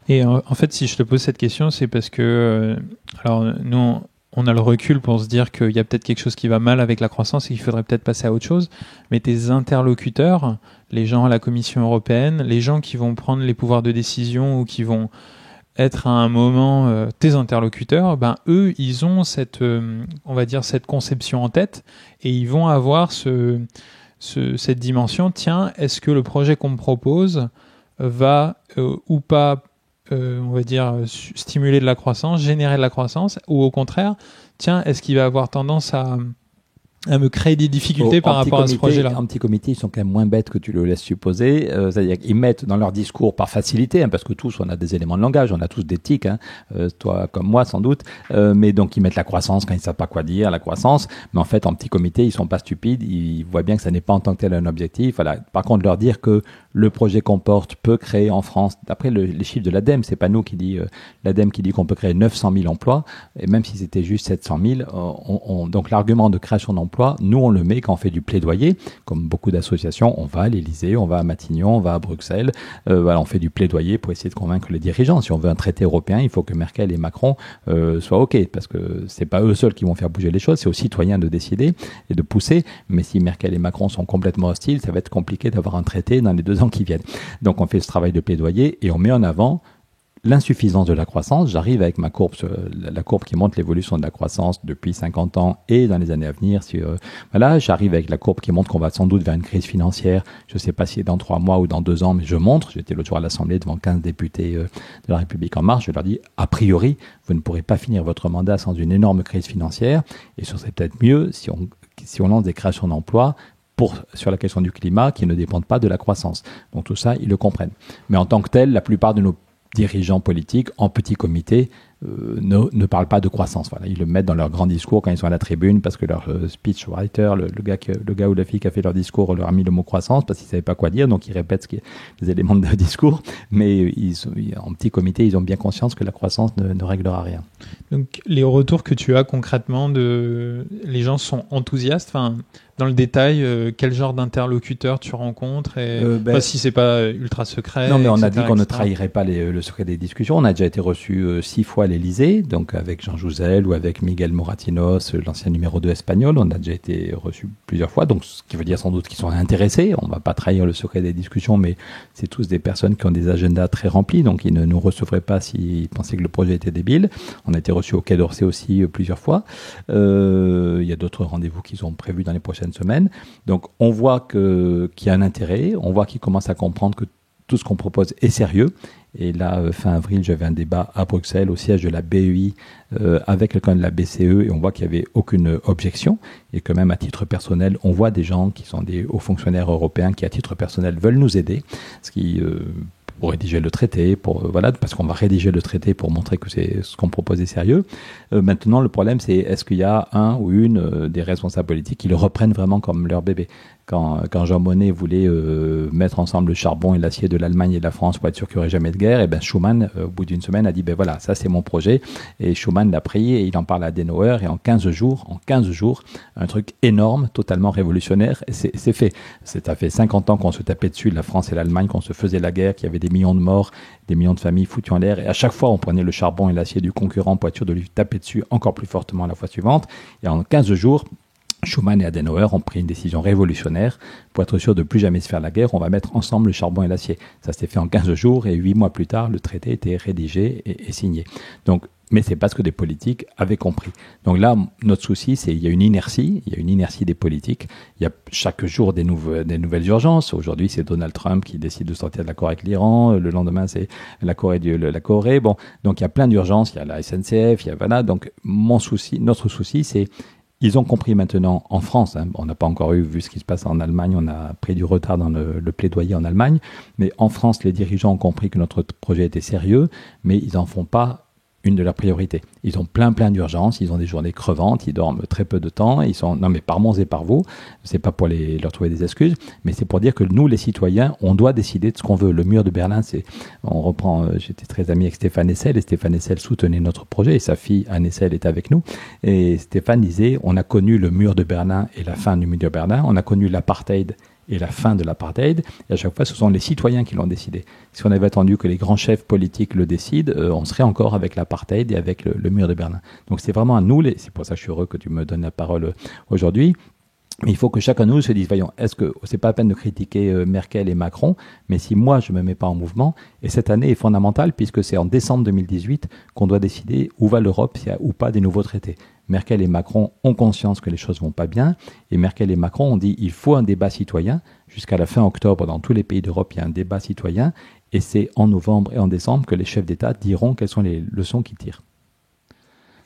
Et en fait, si je te pose cette question, c'est parce que alors nous on a le recul pour se dire qu'il y a peut-être quelque chose qui va mal avec la croissance et qu'il faudrait peut-être passer à autre chose. Mais tes interlocuteurs, les gens à la Commission européenne, les gens qui vont prendre les pouvoirs de décision ou qui vont être à un moment tes interlocuteurs, ben eux, ils ont cette, on va dire, cette conception en tête et ils vont avoir cette dimension. Tiens, est-ce que le projet qu'on me propose va ou pas, on va dire, stimuler de la croissance, générer de la croissance, ou au contraire, tiens, est-ce qu'il va avoir tendance à me créer des difficultés par rapport à ce projet-là. En petit comité, ils sont quand même moins bêtes que tu le laisses supposer. C'est-à-dire qu'ils mettent dans leur discours par facilité, parce que tous, on a des éléments de langage, on a tous des tics, toi comme moi sans doute, mais donc ils mettent la croissance quand ils savent pas quoi dire, la croissance. Mais en fait, en petit comité, ils sont pas stupides, ils voient bien que ça n'est pas en tant que tel un objectif. Voilà. Par contre, leur dire que le projet qu'on porte peut créer en France, d'après les chiffres de l'ADEME, c'est pas nous qui dit, l'ADEME qui dit qu'on peut créer 900 000 emplois, et même si c'était juste 700 000, donc l'argument de création d'emplois, nous on le met quand on fait du plaidoyer, comme beaucoup d'associations, on va à l'Élysée, on va à Matignon, on va à Bruxelles, voilà, on fait du plaidoyer pour essayer de convaincre les dirigeants. Si on veut un traité européen, il faut que Merkel et Macron soient OK, parce que c'est pas eux seuls qui vont faire bouger les choses, c'est aux citoyens de décider et de pousser. Mais si Merkel et Macron sont complètement hostiles, ça va être compliqué d'avoir un traité dans les 2 ans qui viennent. Donc on fait ce travail de plaidoyer et on met en avant l'insuffisance de la croissance. J'arrive avec ma courbe, la courbe qui montre l'évolution de la croissance depuis 50 ans et dans les années à venir. Voilà, j'arrive avec la courbe qui montre qu'on va sans doute vers une crise financière. Je ne sais pas si c'est dans 3 mois ou dans 2 ans, mais je montre. J'étais l'autre jour à l'Assemblée devant 15 députés de la République En Marche. Je leur dis, a priori, vous ne pourrez pas finir votre mandat sans une énorme crise financière. Et ce serait peut-être mieux si on lance des créations d'emplois sur la question du climat qui ne dépendent pas de la croissance. Donc tout ça, ils le comprennent. Mais en tant que tel, la plupart de nos dirigeants politiques en petit comité ne parlent pas de croissance. Voilà, ils le mettent dans leur grand discours quand ils sont à la tribune parce que leur speechwriter, le gars ou la fille qui a fait leur discours leur a mis le mot croissance parce qu'ils ne savaient pas quoi dire, donc ils répètent les éléments de discours, mais en petit comité, ils ont bien conscience que la croissance ne réglera rien. Donc les retours que tu as concrètement, les gens sont enthousiastes, enfin, dans le détail, quel genre d'interlocuteur tu rencontres et si c'est pas ultra secret. Non, mais on a dit qu'on ne trahirait pas le secret des discussions. On a déjà été reçu 6 fois à l'Élysée, donc avec Jean Jouzel ou avec Miguel Moratinos, l'ancien numéro 2 espagnol. On a déjà été reçu plusieurs fois, donc ce qui veut dire sans doute qu'ils sont intéressés. On ne va pas trahir le secret des discussions, mais c'est tous des personnes qui ont des agendas très remplis, donc ils ne nous recevraient pas s'ils pensaient que le projet était débile. On a été reçu au Quai d'Orsay aussi plusieurs fois. Il y a d'autres rendez-vous qui sont prévus dans les prochaines semaines. Donc on voit qu'il y a un intérêt, on voit qu'ils commencent à comprendre que tout ce qu'on propose est sérieux. Et là, fin avril, j'avais un débat à Bruxelles, au siège de la BEI, avec quelqu'un de la BCE, et on voit qu'il n'y avait aucune objection, et que même à titre personnel, on voit des gens qui sont des hauts fonctionnaires européens qui, à titre personnel, veulent nous aider, ce qui... pour rédiger le traité, parce qu'on va rédiger le traité pour montrer que c'est ce qu'on propose est sérieux. Maintenant, le problème, c'est est-ce qu'il y a un ou une des responsables politiques qui le reprennent vraiment comme leur bébé. Quand Jean Monnet voulait mettre ensemble le charbon et l'acier de l'Allemagne et de la France pour être sûr qu'il n'y aurait jamais de guerre, et ben Schuman, au bout d'une semaine, a dit voilà, ça c'est mon projet. Et Schuman l'a pris et il en parle à Adenauer, et en 15 jours, un truc énorme, totalement révolutionnaire, et c'est fait. Ça fait 50 ans qu'on se tapait dessus, la France et l'Allemagne, qu'on se faisait la guerre, qu'il y avait des millions de morts, des millions de familles foutues en l'air, et à chaque fois on prenait le charbon et l'acier du concurrent pour être sûr de lui taper dessus encore plus fortement la fois suivante. Et en 15 jours, Schuman et Adenauer ont pris une décision révolutionnaire pour être sûr de plus jamais se faire la guerre. On va mettre ensemble le charbon et l'acier. Ça s'est fait en 15 jours et 8 mois plus tard, le traité était rédigé et signé. Donc, mais c'est parce que des politiques avaient compris. Donc là, notre souci, c'est il y a une inertie des politiques. Il y a chaque jour des nouvelles urgences. Aujourd'hui, c'est Donald Trump qui décide de sortir de l'accord avec l'Iran. Le lendemain, c'est la Corée. Bon, donc il y a plein d'urgences. Il y a la SNCF, voilà. Donc notre souci, c'est ils ont compris maintenant en France, on n'a pas encore vu ce qui se passe en Allemagne, on a pris du retard dans le plaidoyer en Allemagne, mais en France, les dirigeants ont compris que notre projet était sérieux, mais ils n'en font pas une de leurs priorités. Ils ont plein d'urgences, ils ont des journées crevantes, ils dorment très peu de temps, non mais par Mons et par vous, c'est pas pour leur trouver des excuses, mais c'est pour dire que nous, les citoyens, on doit décider de ce qu'on veut. Le mur de Berlin, on reprend, j'étais très ami avec Stéphane Hessel, et Stéphane Hessel soutenait notre projet, et sa fille Anne Hessel est avec nous, et Stéphane disait, on a connu le mur de Berlin et la fin du mur de Berlin, on a connu l'apartheid et la fin de l'apartheid. Et à chaque fois, ce sont les citoyens qui l'ont décidé. Si on avait attendu que les grands chefs politiques le décident, on serait encore avec l'apartheid et avec le mur de Berlin. Donc c'est vraiment à nous, c'est pour ça que je suis heureux que tu me donnes la parole aujourd'hui. Mais il faut que chacun de nous se dise, voyons, est-ce que c'est pas la peine de critiquer Merkel et Macron, mais si moi je me mets pas en mouvement, et cette année est fondamentale puisque c'est en décembre 2018 qu'on doit décider où va l'Europe, s'il y a ou pas des nouveaux traités. Merkel et Macron ont conscience que les choses vont pas bien, et Merkel et Macron ont dit, il faut un débat citoyen. Jusqu'à la fin octobre, dans tous les pays d'Europe, il y a un débat citoyen, et c'est en novembre et en décembre que les chefs d'État diront quelles sont les leçons qu'ils tirent.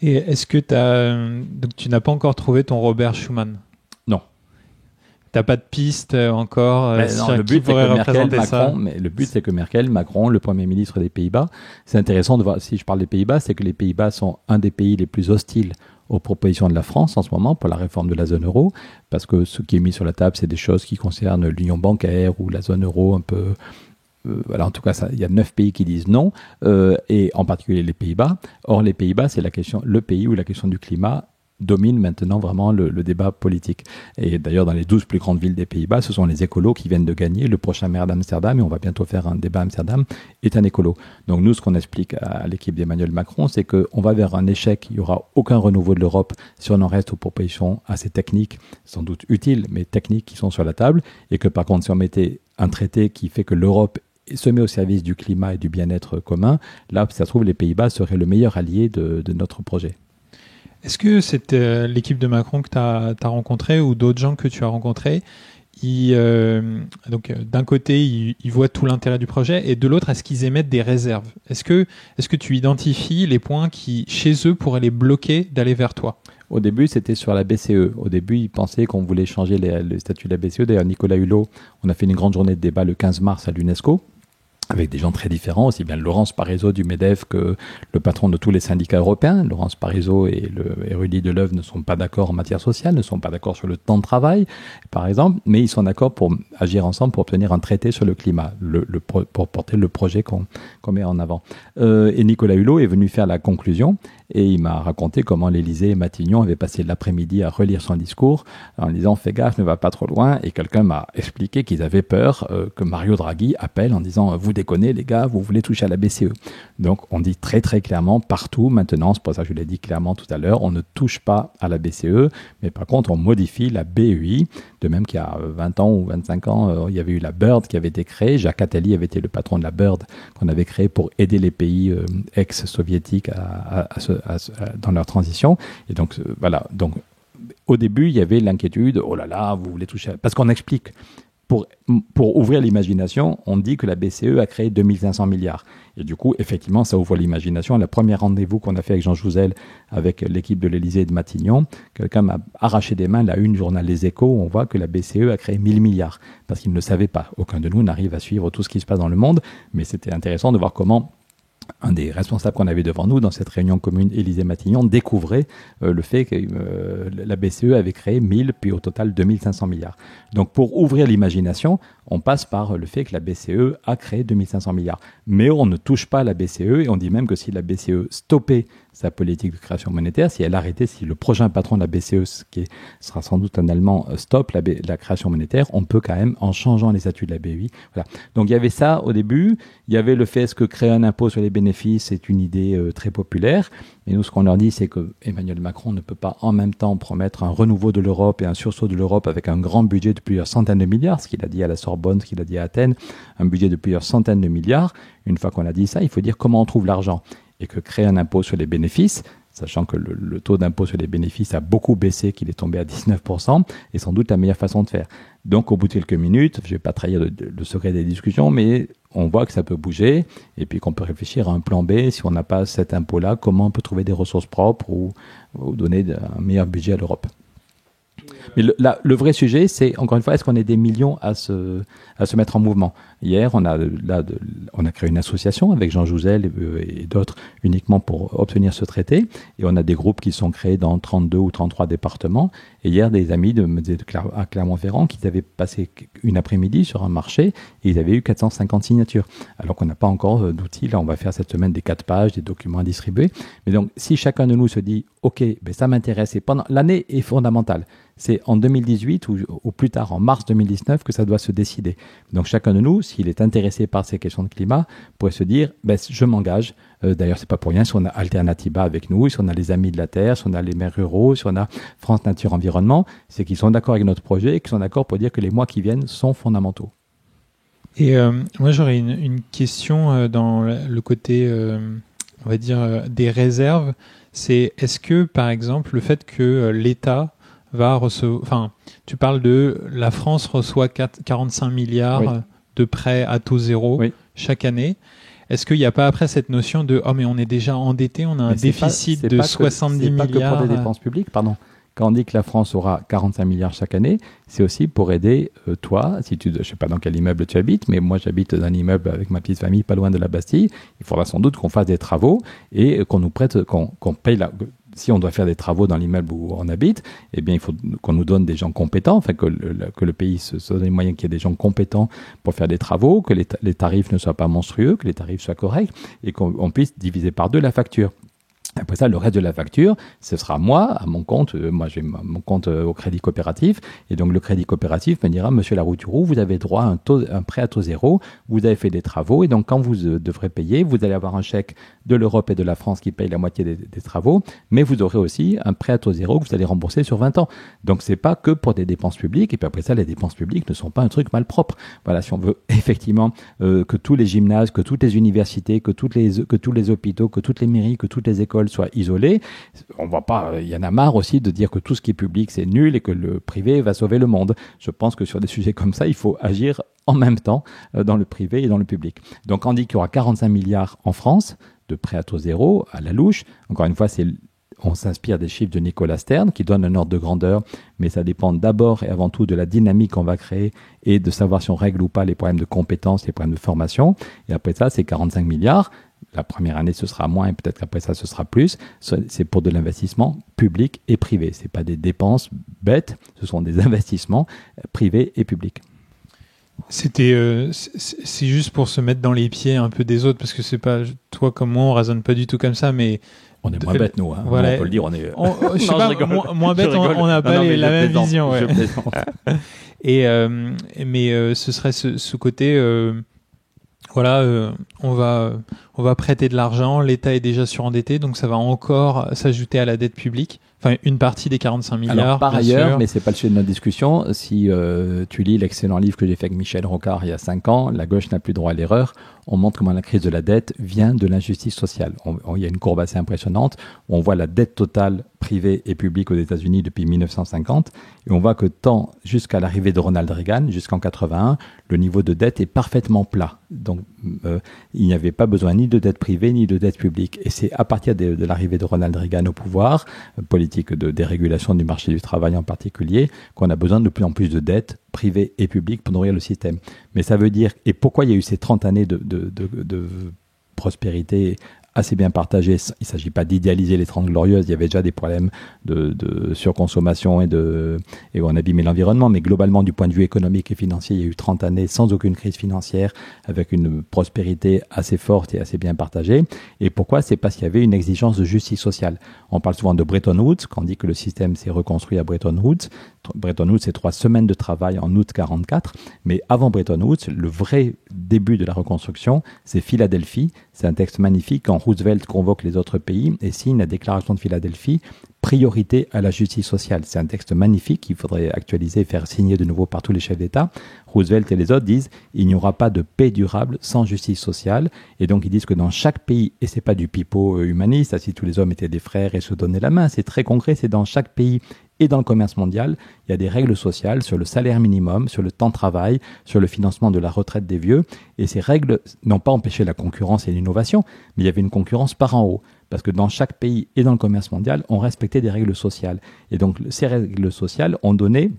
Et est-ce que donc tu n'as pas encore trouvé ton Robert Schuman? Non. T'as pas de piste encore non, le but, pourrait représenter Macron, ça. mais le but, c'est que Merkel, Macron, le Premier ministre des Pays-Bas, c'est intéressant de voir, si je parle des Pays-Bas, c'est que les Pays-Bas sont un des pays les plus hostiles aux propositions de la France en ce moment pour la réforme de la zone euro, parce que ce qui est mis sur la table, c'est des choses qui concernent l'union bancaire ou la zone euro un peu... voilà, en tout cas, il y a 9 pays qui disent non, et en particulier les Pays-Bas. Or, les Pays-Bas, c'est le pays où la question du climat domine maintenant vraiment le débat politique. Et d'ailleurs, dans les 12 plus grandes villes des Pays-Bas, ce sont les écolos qui viennent de gagner. Le prochain maire d'Amsterdam, et on va bientôt faire un débat à Amsterdam, est un écolo. Donc nous, ce qu'on explique à l'équipe d'Emmanuel Macron, c'est qu'on va vers un échec. Il n'y aura aucun renouveau de l'Europe si on en reste aux propositions assez techniques, sans doute utiles, mais techniques qui sont sur la table. Et que par contre, si on mettait un traité qui fait que l'Europe se met au service du climat et du bien-être commun, là, ça se trouve, les Pays-Bas seraient le meilleur allié de notre projet. Est-ce que c'est l'équipe de Macron que tu as rencontré ou d'autres gens que tu as rencontrés, donc d'un côté, ils voient tout l'intérêt du projet et de l'autre, est-ce qu'ils émettent des réserves? Est-ce que tu identifies les points qui, chez eux, pourraient les bloquer d'aller vers toi? Au début, c'était sur la BCE. Au début, ils pensaient qu'on voulait changer le statut de la BCE. D'ailleurs, Nicolas Hulot, on a fait une grande journée de débat le 15 mars à l'UNESCO, avec des gens très différents, aussi bien Laurence Parisot du MEDEF que le patron de tous les syndicats européens. Laurence Parisot et Rudy Deleuve ne sont pas d'accord en matière sociale, ne sont pas d'accord sur le temps de travail, par exemple, mais ils sont d'accord pour agir ensemble pour obtenir un traité sur le climat, pour porter le projet qu'on met en avant. Et Nicolas Hulot est venu faire la conclusion, et il m'a raconté comment l'Élysée et Matignon avaient passé l'après-midi à relire son discours en disant « Fais gaffe, ne va pas trop loin », et quelqu'un m'a expliqué qu'ils avaient peur que Mario Draghi appelle en disant « Vous déconnez les gars, vous voulez toucher à la BCE ». Donc on dit très très clairement partout maintenant, c'est pour ça que je l'ai dit clairement tout à l'heure, on ne touche pas à la BCE, mais par contre on modifie la BEI, de même qu'il y a 20 ans ou 25 ans, il y avait eu la BERD qui avait été créée, Jacques Attali avait été le patron de la BERD qu'on avait créée pour aider les pays ex-soviétiques dans leur transition. Et donc voilà, donc au début il y avait l'inquiétude, oh là là, vous voulez toucher, parce qu'on explique. Pour ouvrir l'imagination, on dit que la BCE a créé 2500 milliards. Et du coup, effectivement, ça ouvre l'imagination. Le premier rendez-vous qu'on a fait avec Jean Jouzel, avec l'équipe de l'Élysée et de Matignon, quelqu'un m'a arraché des mains la une du journal Les Échos, où on voit que la BCE a créé 1000 milliards. Parce qu'ils ne le savaient pas. Aucun de nous n'arrive à suivre tout ce qui se passe dans le monde. Mais c'était intéressant de voir comment un des responsables qu'on avait devant nous dans cette réunion commune Élysée-Matignon découvrait le fait que la BCE avait créé 1000, puis au total 2500 milliards. Donc pour ouvrir l'imagination, on passe par le fait que la BCE a créé 2500 milliards. Mais on ne touche pas à la BCE, et on dit même que si la BCE stoppait sa politique de création monétaire, si elle arrêtait, si le prochain patron de la BCE, sera sans doute un Allemand, stoppe la création monétaire, on peut quand même, en changeant les statuts de la BEI. Voilà. Donc il y avait ça au début, il y avait le fait, est-ce que créer un impôt sur les bénéfices, c'est une idée très populaire. Et nous, ce qu'on leur dit, c'est que Emmanuel Macron ne peut pas en même temps promettre un renouveau de l'Europe et un sursaut de l'Europe avec un grand budget de plusieurs centaines de milliards, ce qu'il a dit à la Sorbonne, ce qu'il a dit à Athènes, un budget de plusieurs centaines de milliards. Une fois qu'on a dit ça, il faut dire comment on trouve l'argent. Et que créer un impôt sur les bénéfices, sachant que le taux d'impôt sur les bénéfices a beaucoup baissé, qu'il est tombé à 19%, est sans doute la meilleure façon de faire. Donc, au bout de quelques minutes, je ne vais pas trahir le secret des discussions, mais on voit que ça peut bouger, et puis qu'on peut réfléchir à un plan B, si on n'a pas cet impôt-là, comment on peut trouver des ressources propres ou donner un meilleur budget à l'Europe. Mais le vrai sujet, c'est, encore une fois, est-ce qu'on est des millions à se mettre en mouvement? Hier, on a créé une association avec Jean Jouzel et d'autres uniquement pour obtenir ce traité. Et on a des groupes qui sont créés dans 32 ou 33 départements. Et hier, des amis me disaient à Clermont-Ferrand qu'ils avaient passé une après-midi sur un marché et ils avaient eu 450 signatures. Alors qu'on n'a pas encore d'outils. Là, on va faire cette semaine des 4 pages, des documents à distribuer. Mais donc, si chacun de nous se dit, OK, ça m'intéresse, et pendant l'année est fondamentale. C'est en 2018 ou plus tard, en mars 2019, que ça doit se décider. Donc chacun de nous, s'il est intéressé par ces questions de climat, pourrait se dire, je m'engage. D'ailleurs, c'est pas pour rien si on a Alternativa avec nous, si on a les Amis de la Terre, si on a les maires ruraux, si on a France Nature Environnement, c'est qu'ils sont d'accord avec notre projet et qu'ils sont d'accord pour dire que les mois qui viennent sont fondamentaux. Et moi, j'aurais une question dans le côté, on va dire, des réserves. C'est est-ce que, par exemple, le fait que l'État va recevoir... Enfin, tu parles de la France reçoit 45 milliards de prêts à taux zéro chaque année. Est-ce qu'il n'y a pas après cette notion de « Oh, mais on est déjà endetté, on a un déficit de 70 milliards » C'est pas que pour des dépenses publiques, pardon. Quand on dit que la France aura 45 milliards chaque année, c'est aussi pour aider toi, si je sais pas dans quel immeuble tu habites, mais moi j'habite dans un immeuble avec ma petite famille pas loin de la Bastille. Il faudra sans doute qu'on fasse des travaux et qu'on nous prête, qu'on paye si on doit faire des travaux dans l'immeuble où on habite, eh bien, il faut qu'on nous donne des gens compétents, enfin, que le pays se donne les moyens qu'il y ait des gens compétents pour faire des travaux, que les tarifs ne soient pas monstrueux, que les tarifs soient corrects et qu'on puisse diviser par 2 la facture. Après ça, le reste de la facture, ce sera moi, à mon compte. Moi, j'ai mon compte au crédit coopératif. Et donc, le crédit coopératif me dira, Monsieur Larouturou, vous avez droit à un prêt à taux zéro. Vous avez fait des travaux. Et donc, quand vous devrez payer, vous allez avoir un chèque de l'Europe et de la France qui paye la moitié des travaux. Mais vous aurez aussi un prêt à taux zéro que vous allez rembourser sur 20 ans. Donc, c'est pas que pour des dépenses publiques. Et puis après ça, les dépenses publiques ne sont pas un truc malpropre. Voilà, si on veut effectivement que tous les gymnases, que toutes les universités, que tous les hôpitaux, que toutes les mairies, que toutes les écoles soient isolés, on va pas, il y en a marre aussi de dire que tout ce qui est public c'est nul et que le privé va sauver le monde. Je pense que sur des sujets comme ça, il faut agir en même temps dans le privé et dans le public. Donc on dit qu'il y aura 45 milliards en France de prêts à taux zéro à la louche. Encore une fois, on s'inspire des chiffres de Nicolas Stern qui donnent un ordre de grandeur, mais ça dépend d'abord et avant tout de la dynamique qu'on va créer et de savoir si on règle ou pas les problèmes de compétences, les problèmes de formation. Et après ça, c'est 45 milliards. La première année, ce sera moins et peut-être qu'après ça, ce sera plus. C'est pour de l'investissement public et privé. Ce n'est pas des dépenses bêtes, ce sont des investissements privés et publics. C'est juste pour se mettre dans les pieds un peu des autres, parce que c'est pas, toi comme moi, on raisonne pas du tout comme ça, mais... On est moins bêtes, nous. Hein. Voilà. On peut le dire, on est... je sais pas, moins bêtes, on n'a pas la même vision. Ouais. Et, mais ce serait ce côté... on va prêter de l'argent, l'État est déjà surendetté, donc ça va encore s'ajouter à la dette publique. Enfin, une partie des 45 milliards. Alors, par ailleurs, mais c'est pas le sujet de notre discussion, si tu lis l'excellent livre que j'ai fait avec Michel Rocard il y a 5 ans, La gauche n'a plus droit à l'erreur, on montre comment la crise de la dette vient de l'injustice sociale. Il y a une courbe assez impressionnante où on voit la dette totale privée et publique aux États-Unis depuis 1950 et on voit que tant jusqu'à l'arrivée de Ronald Reagan, jusqu'en 81, le niveau de dette est parfaitement plat. Donc, il n'y avait pas besoin ni de dette privée ni de dette publique. Et c'est à partir de l'arrivée de Ronald Reagan au pouvoir, politique de dérégulation du marché du travail en particulier, qu'on a besoin de plus en plus de dettes privées et publiques pour nourrir le système. Mais ça veut dire, et pourquoi il y a eu ces 30 années de prospérité assez bien partagé. Il ne s'agit pas d'idéaliser les 30 glorieuses. Il y avait déjà des problèmes de surconsommation et on abîmait l'environnement. Mais globalement, du point de vue économique et financier, il y a eu 30 années sans aucune crise financière, avec une prospérité assez forte et assez bien partagée. Et pourquoi? C'est parce qu'il y avait une exigence de justice sociale. On parle souvent de Bretton Woods, quand on dit que le système s'est reconstruit à Bretton Woods. Bretton Woods, c'est 3 semaines de travail en août 44. Mais avant Bretton Woods, le vrai début de la reconstruction, c'est Philadelphie. C'est un texte magnifique quand Roosevelt convoque les autres pays et signe la déclaration de Philadelphie, priorité à la justice sociale. C'est un texte magnifique qu'il faudrait actualiser et faire signer de nouveau par tous les chefs d'État. Roosevelt et les autres disent il n'y aura pas de paix durable sans justice sociale. Et donc ils disent que dans chaque pays, et c'est pas du pipeau humaniste, si tous les hommes étaient des frères et se donnaient la main, c'est très concret, c'est dans chaque pays et dans le commerce mondial, il y a des règles sociales sur le salaire minimum, sur le temps de travail, sur le financement de la retraite des vieux. Et ces règles n'ont pas empêché la concurrence et l'innovation, mais il y avait une concurrence par en haut. Parce que dans chaque pays et dans le commerce mondial, on respectait des règles sociales. Et donc ces règles sociales ont donné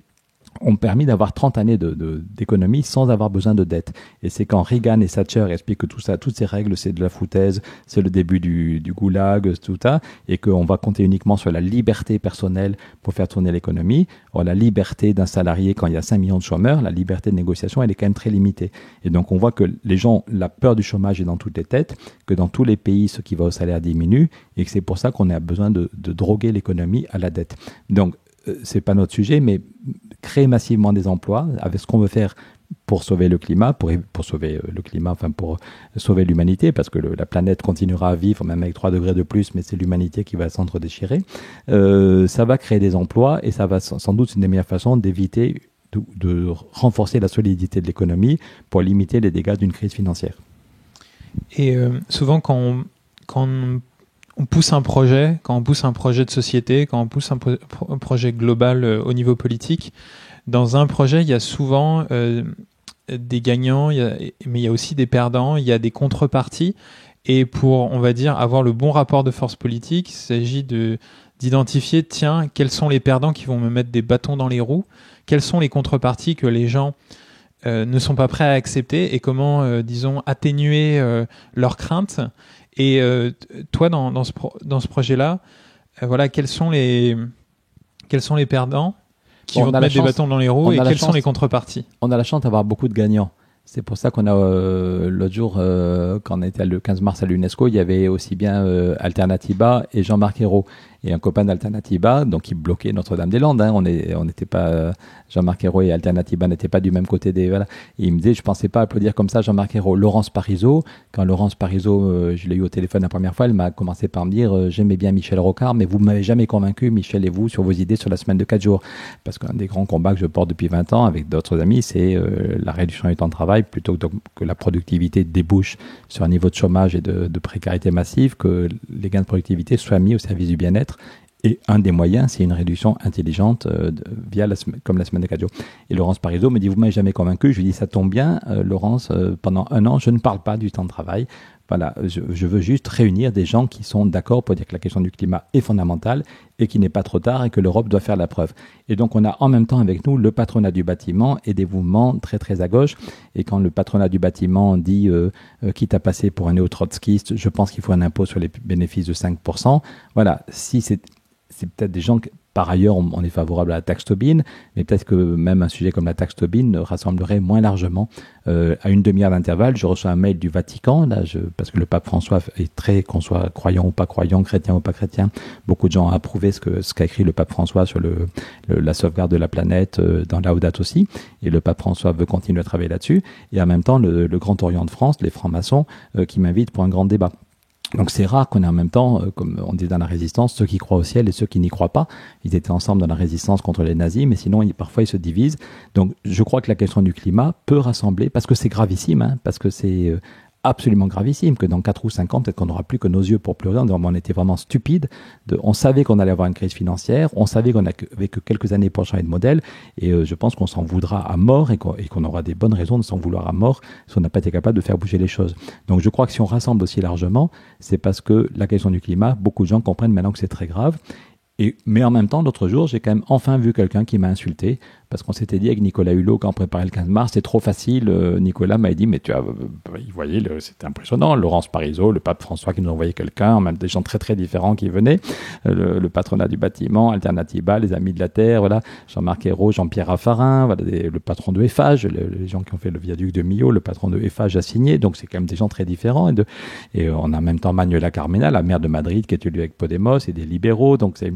ont permis d'avoir 30 années d'économie sans avoir besoin de dette. Et c'est quand Reagan et Thatcher expliquent que tout ça, toutes ces règles, c'est de la foutaise, c'est le début du goulag, tout ça, et qu'on va compter uniquement sur la liberté personnelle pour faire tourner l'économie. Or, la liberté d'un salarié, quand il y a 5 millions de chômeurs, la liberté de négociation, elle est quand même très limitée. Et donc, on voit que les gens, la peur du chômage est dans toutes les têtes, que dans tous les pays, ce qui va au salaire diminue, et que c'est pour ça qu'on a besoin de droguer l'économie à la dette. Donc, c'est pas notre sujet, mais créer massivement des emplois avec ce qu'on veut faire pour sauver le climat, pour sauver le climat, enfin pour sauver l'humanité, parce que la planète continuera à vivre, même avec 3 degrés de plus, mais c'est l'humanité qui va s'entre-déchirer. Ça va créer des emplois et ça va sans doute une des meilleures façons d'éviter de renforcer la solidité de l'économie pour limiter les dégâts d'une crise financière. Et souvent, quand on pousse un projet, quand on pousse un projet de société, quand on pousse un projet global au niveau politique, dans un projet, il y a souvent des gagnants, mais il y a aussi des perdants, il y a des contreparties. Et pour, on va dire, avoir le bon rapport de force politique, il s'agit d'identifier, tiens, quels sont les perdants qui vont me mettre des bâtons dans les roues, quelles sont les contreparties que les gens ne sont pas prêts à accepter et comment, disons, atténuer leurs craintes. Et toi, dans ce projet-là, voilà, quels sont les perdants qui vont te mettre des bâtons dans les roues et quelles sont les contreparties? On a la chance d'avoir beaucoup de gagnants. C'est pour ça qu'on a, l'autre jour, quand on était le 15 mars à l'UNESCO, il y avait aussi bien Alternativa et Jean-Marc Ayrault. Et un copain d'Alternativa, donc qui bloquait Notre-Dame-des-Landes. Hein. On n'était pas, Jean-Marc Ayrault et Alternativa n'étaient pas du même côté des, voilà. Et il me disait, je pensais pas applaudir comme ça Jean-Marc Ayrault. Laurence Parisot, quand Laurence Parisot, je l'ai eu au téléphone la première fois, elle m'a commencé par me dire, j'aimais bien Michel Rocard, mais vous m'avez jamais convaincu, Michel et vous, sur vos idées sur la semaine de 4 jours. Parce qu'un des grands combats que je porte depuis 20 ans avec d'autres amis, c'est la réduction du temps de travail, plutôt que la productivité débouche sur un niveau de chômage et de précarité massive, que les gains de productivité soient mis au service du bien-être. Et un des moyens, c'est une réduction intelligente via comme la semaine de 4 jours. Et Laurence Parisot me dit, vous m'avez jamais convaincu. Je lui dis, ça tombe bien, Laurence, pendant 1 an, je ne parle pas du temps de travail. Voilà, je veux juste réunir des gens qui sont d'accord pour dire que la question du climat est fondamentale et qu'il n'est pas trop tard et que l'Europe doit faire la preuve. Et donc, on a en même temps avec nous le patronat du bâtiment et des mouvements très, très à gauche. Et quand le patronat du bâtiment dit, quitte à passer pour un néo-trotskiste, je pense qu'il faut un impôt sur les bénéfices de 5%. Voilà, si c'est peut-être des gens, par ailleurs, on est favorable à la taxe Tobin, mais peut-être que même un sujet comme la taxe Tobin rassemblerait moins largement. À une demi-heure d'intervalle, je reçois un mail du Vatican, là, parce que le pape François est très, qu'on soit croyant ou pas croyant, chrétien ou pas chrétien, beaucoup de gens ont approuvé ce qu'a écrit le pape François sur la sauvegarde de la planète, dans Laudato Si, et le pape François veut continuer à travailler là-dessus, et en même temps, le Grand Orient de France, les francs-maçons, qui m'invitent pour un grand débat. Donc c'est rare qu'on ait en même temps, comme on dit dans la résistance, ceux qui croient au ciel et ceux qui n'y croient pas. Ils étaient ensemble dans la résistance contre les nazis, mais sinon parfois ils se divisent. Donc je crois que la question du climat peut rassembler, parce que c'est gravissime, hein, parce que c'est absolument gravissime, que dans 4 ou 5 ans, peut-être qu'on n'aura plus que nos yeux pour pleurer. On était vraiment stupides. On savait qu'on allait avoir une crise financière, on savait qu'on n'avait que quelques années pour changer de modèle, et je pense qu'on s'en voudra à mort et qu'on aura des bonnes raisons de s'en vouloir à mort si on n'a pas été capable de faire bouger les choses. Donc je crois que si on rassemble aussi largement, c'est parce que la question du climat, beaucoup de gens comprennent maintenant que c'est très grave. Mais en même temps, l'autre jour, j'ai quand même enfin vu quelqu'un qui m'a insulté, parce qu'on s'était dit avec Nicolas Hulot, quand on préparait le 15 mars, c'est trop facile. Nicolas m'a dit, mais vous voyez, c'était impressionnant. Laurence Parisot, le pape François qui nous envoyait quelqu'un, même des gens très très différents qui venaient, le patronat du bâtiment, Alternativa, les Amis de la Terre, voilà, Jean-Marc Ayrault, Jean-Pierre Raffarin, voilà, le patron de Eiffage, les gens qui ont fait le viaduc de Millau, le patron de Eiffage a signé, donc c'est quand même des gens très différents. Et on a en même temps Manuela Carmena, la maire de Madrid, qui est élue avec Podemos, et des libéraux, donc c'est...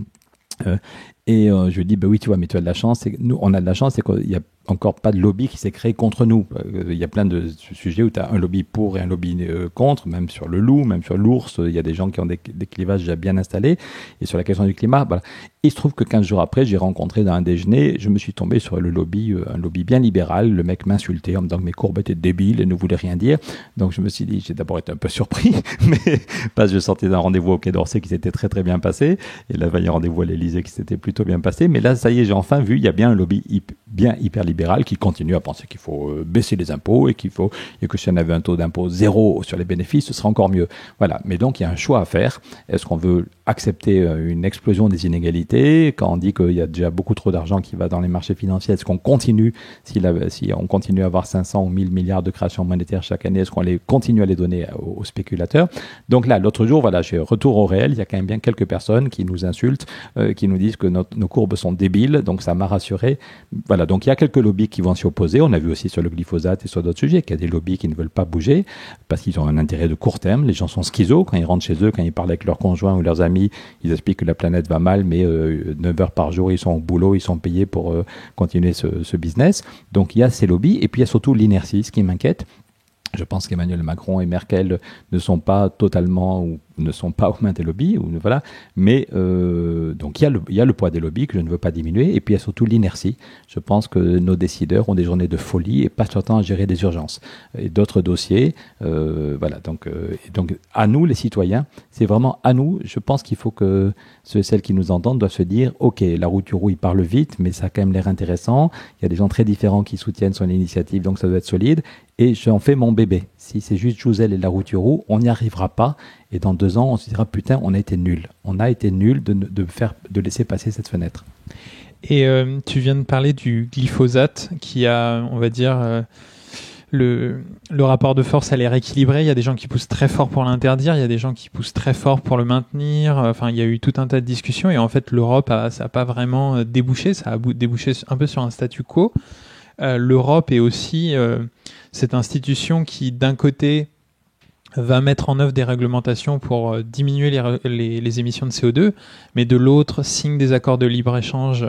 je lui dis, bah oui, tu vois, mais tu as de la chance. Nous, on a de la chance, c'est qu'il n'y a encore pas de lobby qui s'est créé contre nous. Il y a plein de sujets où tu as un lobby pour et un lobby contre, même sur le loup, même sur l'ours. Il y a des gens qui ont des clivages déjà bien installés. Et sur la question du climat, voilà. Il se trouve que 15 jours après, j'ai rencontré dans un déjeuner, je me suis tombé sur le lobby, un lobby bien libéral. Le mec m'insultait en me disant que mes courbes étaient débiles et ne voulaient rien dire. Donc je me suis dit, j'ai d'abord été un peu surpris, mais parce que je sortais d'un rendez-vous au Quai d'Orsay qui s'était très très bien passé. Et là, il y a un rendez-vous à l'Élysée qui s'était plutôt bien passé. Mais là, ça y est, j'ai enfin vu, il y a bien un lobby bien hyper libéral qui continue à penser qu'il faut baisser les impôts et que si on avait un taux d'impôt 0 sur les bénéfices, ce serait encore mieux. Voilà. Mais donc, il y a un choix à faire. Est-ce qu'on veut accepter une explosion des inégalités. Quand on dit qu'il y a déjà beaucoup trop d'argent qui va dans les marchés financiers, est-ce qu'on continue, si on continue à avoir 500 ou 1000 milliards de création monétaire chaque année, est-ce qu'on continue à les donner aux spéculateurs? Donc là, l'autre jour, voilà, j'ai retour au réel, il y a quand même bien quelques personnes qui nous insultent, qui nous disent que nos courbes sont débiles, donc ça m'a rassuré. Voilà, donc il y a quelques lobbies qui vont s'y opposer. On a vu aussi sur le glyphosate et sur d'autres sujets qu'il y a des lobbies qui ne veulent pas bouger parce qu'ils ont un intérêt de court terme. Les gens sont schizos quand ils rentrent chez eux, quand ils parlent avec leurs conjoints ou leurs amis, ils expliquent que la planète va mal, mais 9 heures par jour, ils sont au boulot, ils sont payés pour continuer ce business. Donc il y a ces lobbies et puis il y a surtout l'inertie, ce qui m'inquiète. Je pense qu'Emmanuel Macron et Merkel ne sont pas totalement ou ne sont pas aux mains des lobbies, voilà. Mais donc il y a le poids des lobbies que je ne veux pas diminuer, et puis il y a surtout l'inertie. Je pense que nos décideurs ont des journées de folie et passent leur temps à gérer des urgences et d'autres dossiers. Voilà. Donc à nous les citoyens, c'est vraiment à nous. Je pense qu'il faut que ceux et celles qui nous entendent doivent se dire, ok, la route du roux, il parle vite, mais ça a quand même l'air intéressant. Il y a des gens très différents qui soutiennent son initiative, donc ça doit être solide. Et j'en fais mon bébé. Si c'est juste Jouzel et la route du roux, on n'y arrivera pas. Et dans 2 ans, on se dira, putain, on a été nuls. On a été nuls de laisser passer cette fenêtre. Et tu viens de parler du glyphosate qui a, on va dire, le rapport de force a l'air équilibré. Il y a des gens qui poussent très fort pour l'interdire. Il y a des gens qui poussent très fort pour le maintenir. Enfin, il y a eu tout un tas de discussions. Et en fait, l'Europe, ça n'a pas vraiment débouché. Ça a débouché un peu sur un statu quo. L'Europe est aussi cette institution qui, d'un côté, va mettre en œuvre des réglementations pour diminuer les émissions de CO2, mais de l'autre, signe des accords de libre-échange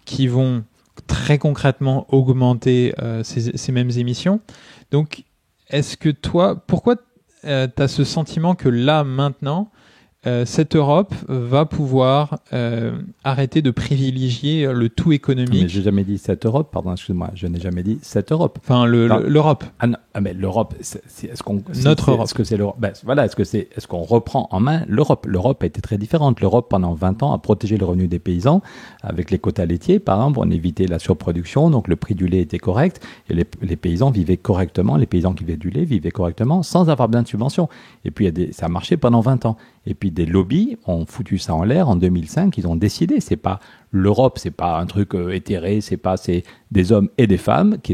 qui vont très concrètement augmenter ces mêmes émissions. Donc, est-ce que pourquoi tu as ce sentiment que là, maintenant, cette Europe va pouvoir arrêter de privilégier le tout économique? Mais j'ai jamais dit cette Europe, pardon, excuse-moi, je n'ai jamais dit cette Europe. Enfin, l'Europe. Ah non, mais l'Europe, Notre Europe. Est-ce que c'est l'Europe? Voilà, est-ce qu'on reprend en main l'Europe? L'Europe a été très différente. L'Europe, pendant 20 ans, a protégé le revenu des paysans avec les quotas laitiers, par exemple, on évitait la surproduction, donc le prix du lait était correct, et les paysans vivaient correctement, les paysans qui vivaient du lait vivaient correctement, sans avoir besoin de subventions. Et puis, ça a marché pendant 20 ans. Et puis des lobbies ont foutu ça en l'air en 2005, ils ont décidé, c'est pas l'Europe, c'est pas un truc éthéré, c'est des hommes et des femmes qui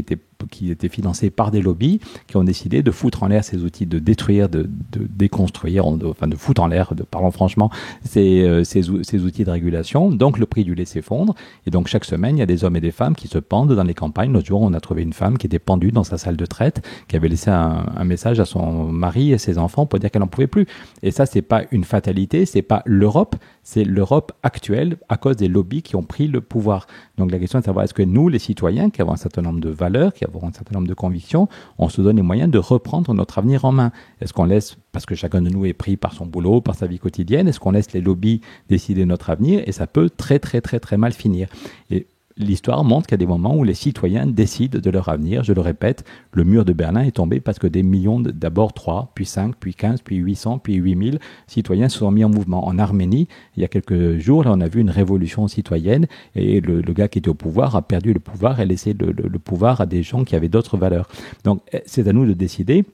étaient financés par des lobbies qui ont décidé de foutre en l'air ces outils, de détruire, de déconstruire, de foutre en l'air, parlons franchement, ces outils de régulation. Donc le prix du lait s'effondre et donc chaque semaine il y a des hommes et des femmes qui se pendent dans les campagnes. L'autre jour on a trouvé une femme qui était pendue dans sa salle de traite, qui avait laissé un message à son mari et ses enfants pour dire qu'elle n'en pouvait plus. Et ça c'est pas une fatalité, c'est pas l'Europe, c'est l'Europe actuelle à cause des lobbies qui ont pris le pouvoir. Donc la question est de savoir, est-ce que nous, les citoyens, qui avons un certain nombre de valeurs, qui avons un certain nombre de convictions, on se donne les moyens de reprendre notre avenir en main? Est-ce qu'on laisse, parce que chacun de nous est pris par son boulot, par sa vie quotidienne, est-ce qu'on laisse les lobbies décider notre avenir? Et ça peut très très très très mal finir. Et l'histoire montre qu'il y a des moments où les citoyens décident de leur avenir. Je le répète, le mur de Berlin est tombé parce que des millions, d'abord 3, puis 5, puis 15, puis 800, puis 8000 citoyens se sont mis en mouvement. En Arménie, il y a quelques jours, là, on a vu une révolution citoyenne et le gars qui était au pouvoir a perdu le pouvoir et laissé le pouvoir à des gens qui avaient d'autres valeurs. Donc, c'est à nous de décider.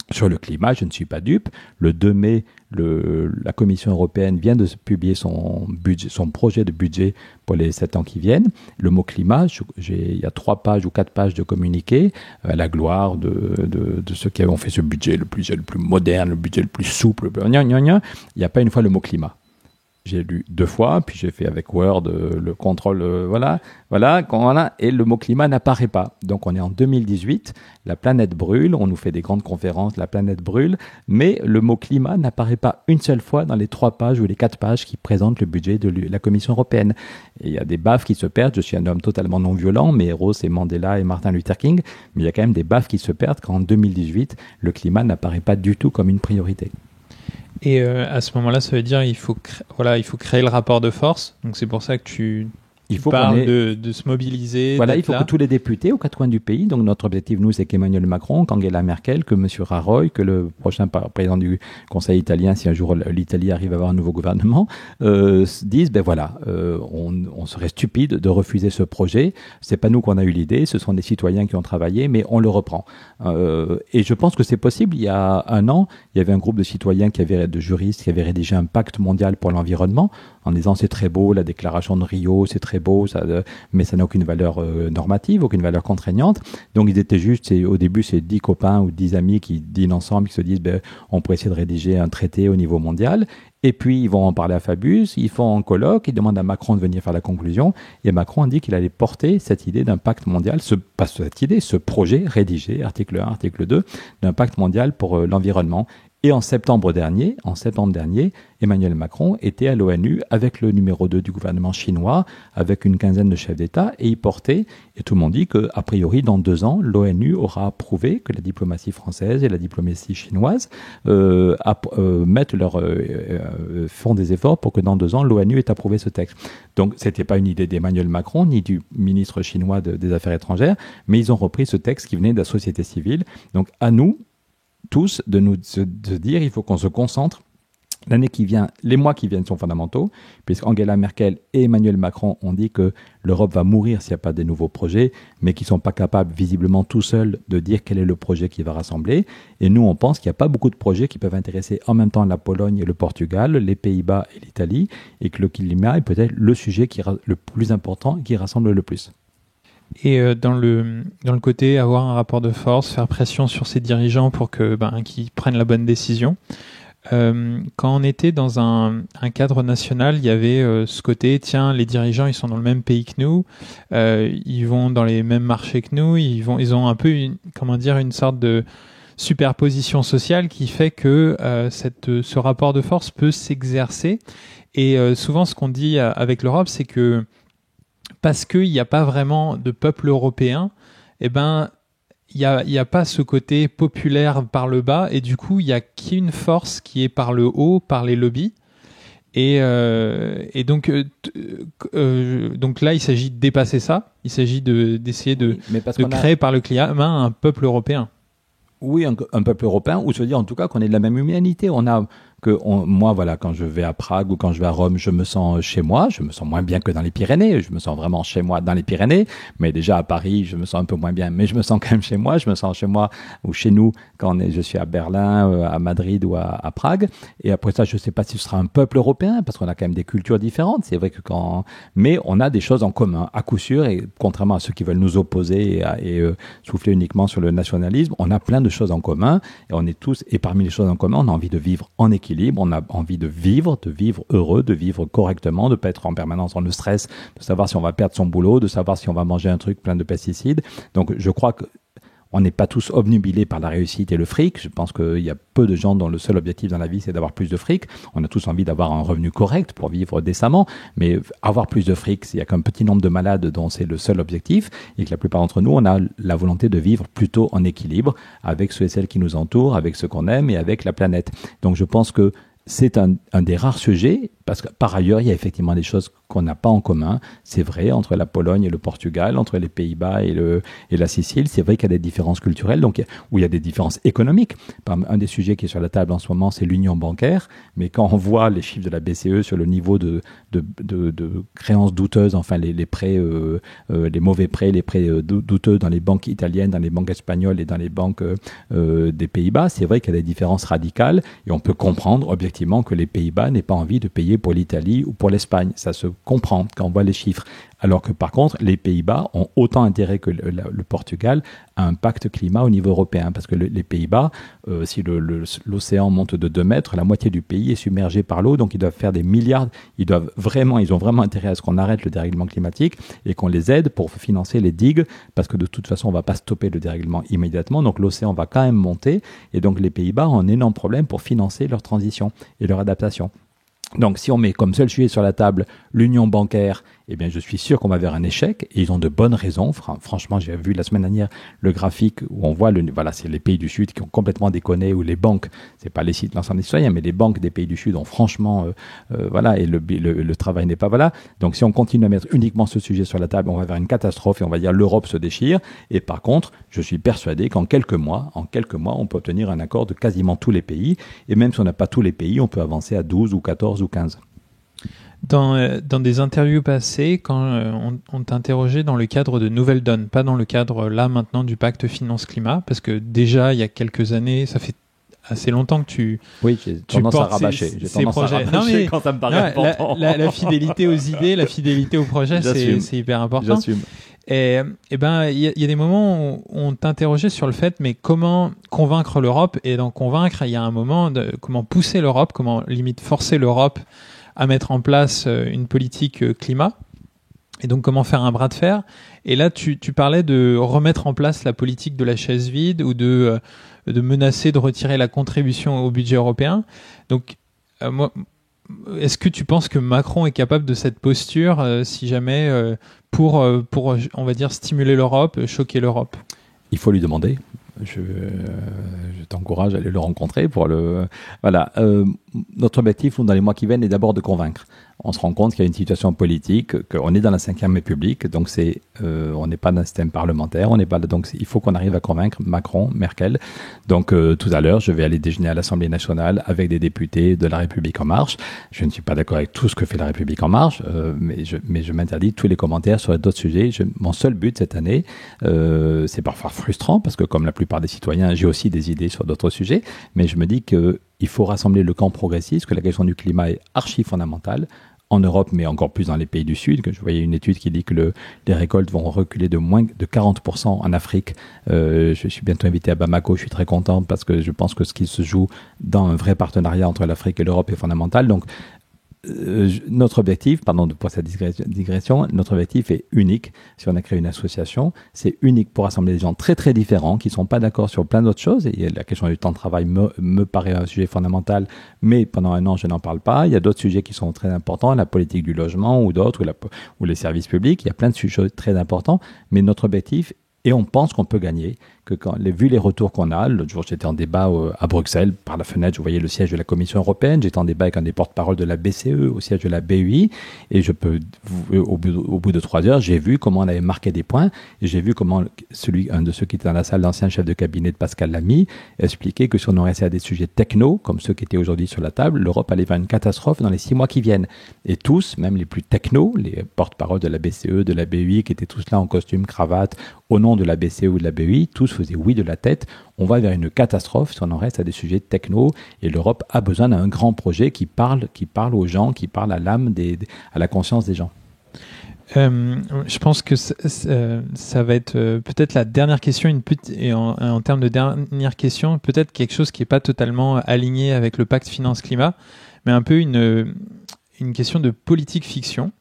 Sur le climat, je ne suis pas dupe. Le 2 mai, la Commission européenne vient de publier son projet de budget pour les 7 ans qui viennent. Le mot climat, il y a 3 pages ou 4 pages de communiqué à la gloire de ceux qui ont fait ce budget le plus moderne, le budget le plus souple. Il n'y a pas une fois le mot climat. J'ai lu 2 fois, puis j'ai fait avec Word le contrôle, et le mot climat n'apparaît pas. Donc on est en 2018, la planète brûle, on nous fait des grandes conférences, la planète brûle, mais le mot climat n'apparaît pas une seule fois dans les 3 pages ou les 4 pages qui présentent le budget de la Commission européenne. Et il y a des baffes qui se perdent, je suis un homme totalement non violent, mes héros c'est Mandela et Martin Luther King, mais il y a quand même des baffes qui se perdent quand en 2018, le climat n'apparaît pas du tout comme une priorité. Et à ce moment-là, ça veut dire il faut créer le rapport de force. Donc c'est pour ça que tu Il faut de se mobiliser. Voilà, il faut que tous les députés aux 4 coins du pays, donc notre objectif, nous, c'est qu'Emmanuel Macron, qu'Angela Merkel, que M. Rajoy, que le prochain président du Conseil italien, si un jour l'Italie arrive à avoir un nouveau gouvernement, disent, on serait stupide de refuser ce projet. C'est pas nous qu'on a eu l'idée, ce sont des citoyens qui ont travaillé, mais on le reprend. Et je pense que c'est possible. Il y a un an, il y avait un groupe de citoyens de juristes qui avaient rédigé un pacte mondial pour l'environnement, en disant c'est très beau, la déclaration de Rio, c'est très beau, mais ça n'a aucune valeur normative, aucune valeur contraignante. Donc ils étaient juste, au début, c'est 10 copains ou 10 amis qui dînent ensemble, qui se disent on pourrait essayer de rédiger un traité au niveau mondial. Et puis ils vont en parler à Fabius, ils font un colloque, ils demandent à Macron de venir faire la conclusion. Et Macron a dit qu'il allait porter cette idée d'un pacte mondial, ce projet rédigé, article 1, article 2, d'un pacte mondial pour l'environnement. Et en septembre dernier, Emmanuel Macron était à l'ONU avec le numéro 2 du gouvernement chinois, avec une quinzaine de chefs d'État, et il portait, et tout le monde dit qu'a priori, dans 2 ans, l'ONU aura approuvé que la diplomatie française et la diplomatie chinoise font des efforts pour que dans 2 ans, l'ONU ait approuvé ce texte. Donc, c'était pas une idée d'Emmanuel Macron, ni du ministre chinois des Affaires étrangères, mais ils ont repris ce texte qui venait de la société civile. Donc, à nous, tous, de dire il faut qu'on se concentre. L'année qui vient, les mois qui viennent sont fondamentaux, puisqu'Angela Merkel et Emmanuel Macron ont dit que l'Europe va mourir s'il n'y a pas de nouveaux projets, mais qu'ils ne sont pas capables, visiblement tout seuls, de dire quel est le projet qui va rassembler. Et nous, on pense qu'il n'y a pas beaucoup de projets qui peuvent intéresser en même temps la Pologne et le Portugal, les Pays-Bas et l'Italie, et que le climat est peut-être le sujet le plus important qui rassemble le plus. Et dans le côté avoir un rapport de force, faire pression sur ses dirigeants pour qu'ils prennent la bonne décision. Quand on était dans un cadre national, il y avait ce côté, tiens, les dirigeants, ils sont dans le même pays que nous, ils vont dans les mêmes marchés que nous, ils ont un peu une sorte de superposition sociale qui fait que ce rapport de force peut s'exercer. Et souvent, ce qu'on dit avec l'Europe, c'est que parce qu'il n'y a pas vraiment de peuple européen, il n'y a pas ce côté populaire par le bas, et du coup, il n'y a qu'une force qui est par le haut, par les lobbies. Et donc là, il s'agit de dépasser ça. Il s'agit d'essayer de créer par le climat un peuple européen. Oui, un peuple européen, ou se dire en tout cas qu'on est de la même humanité. Moi, voilà, quand je vais à Prague ou quand je vais à Rome, je me sens chez moi. Je me sens moins bien que dans les Pyrénées. Je me sens vraiment chez moi dans les Pyrénées. Mais déjà à Paris, je me sens un peu moins bien. Mais je me sens quand même chez moi. Je me sens chez moi ou chez nous quand je suis à Berlin, à Madrid ou à Prague. Et après ça, je ne sais pas si ce sera un peuple européen parce qu'on a quand même des cultures différentes. C'est vrai que mais on a des choses en commun, à coup sûr. Et contrairement à ceux qui veulent nous opposer et souffler uniquement sur le nationalisme, on a plein de choses en commun. Et on est tous, et parmi les choses en commun, on a envie de vivre en équilibre. On a envie de vivre heureux, de vivre correctement, de ne pas être en permanence dans le stress, de savoir si on va perdre son boulot, de savoir si on va manger un truc plein de pesticides. Donc je crois qu'on n'est pas tous obnubilés par la réussite et le fric. Je pense qu'il y a peu de gens dont le seul objectif dans la vie, c'est d'avoir plus de fric. On a tous envie d'avoir un revenu correct pour vivre décemment, mais avoir plus de fric, il y a qu'un petit nombre de malades dont c'est le seul objectif, et que la plupart d'entre nous, on a la volonté de vivre plutôt en équilibre avec ceux et celles qui nous entourent, avec ceux qu'on aime et avec la planète. Donc je pense que c'est un des rares sujets, parce que par ailleurs, il y a effectivement des choses qu'on n'a pas en commun. C'est vrai, entre la Pologne et le Portugal, entre les Pays-Bas et la Sicile, c'est vrai qu'il y a des différences culturelles, où il y a des différences économiques. Un des sujets qui est sur la table en ce moment, c'est l'union bancaire. Mais quand on voit les chiffres de la BCE sur le niveau de créances douteuses, enfin les prêts, les mauvais prêts, les prêts douteux dans les banques italiennes, dans les banques espagnoles et dans les banques des Pays-Bas, c'est vrai qu'il y a des différences radicales, et on peut comprendre objectivement que les Pays-Bas n'aient pas envie de payer pour l'Italie ou pour l'Espagne. Ça se comprend quand on voit les chiffres. Alors que par contre, les Pays-Bas ont autant intérêt que le Portugal à un pacte climat au niveau européen. Parce que les Pays-Bas, si l'océan monte de 2 mètres, la moitié du pays est submergée par l'eau, donc ils doivent faire des milliards. Ils ont vraiment intérêt à ce qu'on arrête le dérèglement climatique et qu'on les aide pour financer les digues, parce que de toute façon, on ne va pas stopper le dérèglement immédiatement. Donc l'océan va quand même monter, et donc les Pays-Bas ont un énorme problème pour financer leur transition et leur adaptation. Donc si on met comme seul sujet sur la table l'union bancaire eh bien, je suis sûr qu'on va vers un échec. Et ils ont de bonnes raisons. Franchement, j'ai vu la semaine dernière le graphique où on voit, c'est les pays du Sud qui ont complètement déconné, où les banques, c'est pas l'ensemble des citoyens, mais les banques des pays du Sud ont franchement, et le travail n'est pas voilà. Donc, si on continue à mettre uniquement ce sujet sur la table, on va vers une catastrophe et on va dire l'Europe se déchire. Et par contre, je suis persuadé qu'en quelques mois, on peut obtenir un accord de quasiment tous les pays. Et même si on n'a pas tous les pays, on peut avancer à 12 ou 14 ou 15. Dans des interviews passées, quand on t'interrogeait dans le cadre de Nouvelle Donne, pas dans le cadre là maintenant du pacte finance-climat, parce que déjà il y a quelques années, ça fait assez longtemps que tu j'ai tendance à rabâcher. J'ai tendance à rabâcher quand ça me paraît important. La fidélité aux idées, la fidélité aux projets, c'est hyper important. J'assume. Et ben il y a des moments où on t'interrogeait sur le fait, mais comment convaincre l'Europe? Et dans convaincre, il y a un moment de comment pousser l'Europe, comment limite forcer l'Europe à mettre en place une politique climat, et donc comment faire un bras de fer. Et là, tu parlais de remettre en place la politique de la chaise vide ou de menacer de retirer la contribution au budget européen. Donc, est-ce que tu penses que Macron est capable de cette posture si jamais pour on va dire stimuler l'Europe, choquer l'Europe? Il faut lui demander. Je t'encourage à aller le rencontrer pour le. Voilà. Notre objectif, dans les mois qui viennent, est d'abord de convaincre. On se rend compte qu'il y a une situation politique, qu'on est dans la Ve République, donc on n'est pas dans un système parlementaire, donc il faut qu'on arrive à convaincre Macron, Merkel. Donc tout à l'heure, je vais aller déjeuner à l'Assemblée nationale avec des députés de La République En Marche. Je ne suis pas d'accord avec tout ce que fait La République En Marche, mais je m'interdis tous les commentaires sur d'autres sujets. Mon seul but cette année, c'est parfois frustrant parce que comme la plupart des citoyens, j'ai aussi des idées sur d'autres sujets, mais je me dis qu'il faut rassembler le camp progressiste, que la question du climat est archi fondamentale en Europe, mais encore plus dans les pays du Sud. Que je voyais une étude qui dit que les récoltes vont reculer de moins de 40% en Afrique. Je suis bientôt invité à Bamako, je suis très content parce que je pense que ce qui se joue dans un vrai partenariat entre l'Afrique et l'Europe est fondamental. Donc, notre objectif, pardon pour cette digression, notre objectif est unique. Si on a créé une association, c'est unique pour rassembler des gens très très différents qui ne sont pas d'accord sur plein d'autres choses. Et la question du temps de travail me paraît un sujet fondamental, mais pendant un an je n'en parle pas. Il y a d'autres sujets qui sont très importants, la politique du logement ou d'autres, ou les services publics. Il y a plein de sujets très importants, mais notre objectif, et on pense qu'on peut gagner, que vu les retours qu'on a, l'autre jour j'étais en débat à Bruxelles, par la fenêtre je voyais le siège de la Commission européenne, j'étais en débat avec un des porte-parole de la BCE au siège de la BEI, et au bout de 3 heures, j'ai vu comment on avait marqué des points, et j'ai vu comment un de ceux qui étaient dans la salle, l'ancien chef de cabinet de Pascal Lamy, expliquait que si on en restait à des sujets techno, comme ceux qui étaient aujourd'hui sur la table, l'Europe allait vers une catastrophe dans les 6 mois qui viennent. Et tous, même les plus techno, les porte-parole de la BCE, de la BEI, qui étaient tous là en costume, cravate, au nom de la BCE ou de la BEI, tous faisaient oui de la tête. On va vers une catastrophe si on en reste à des sujets techno, et l'Europe a besoin d'un grand projet qui parle aux gens, qui parle à l'âme, à la conscience des gens. Je pense que ça va être peut-être la dernière question, et en termes de dernière question, peut-être quelque chose qui n'est pas totalement aligné avec le pacte finance-climat, mais un peu une question de politique fiction.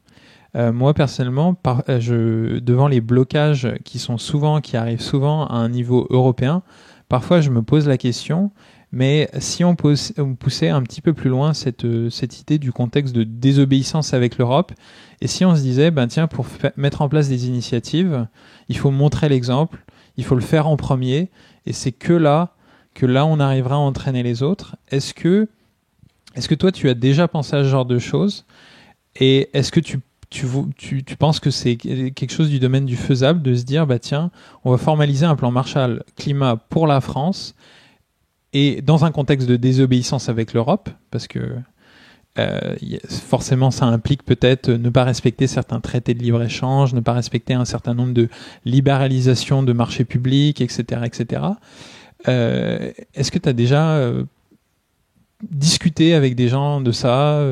Moi personnellement, devant les blocages qui arrivent souvent à un niveau européen, parfois je me pose la question, mais si on poussait un petit peu plus loin cette idée du contexte de désobéissance avec l'Europe, et si on se disait, tiens, pour mettre en place des initiatives, il faut montrer l'exemple, il faut le faire en premier, et c'est que là on arrivera à entraîner les autres. Est-ce que toi tu as déjà pensé à ce genre de choses, et est-ce que tu penses que c'est quelque chose du domaine du faisable de se dire, tiens, on va formaliser un plan Marshall climat pour la France, et dans un contexte de désobéissance avec l'Europe, parce que forcément ça implique peut-être ne pas respecter certains traités de libre-échange, ne pas respecter un certain nombre de libéralisations de marchés publics, etc. etc. Est-ce que tu as déjà discuter avec des gens de ça,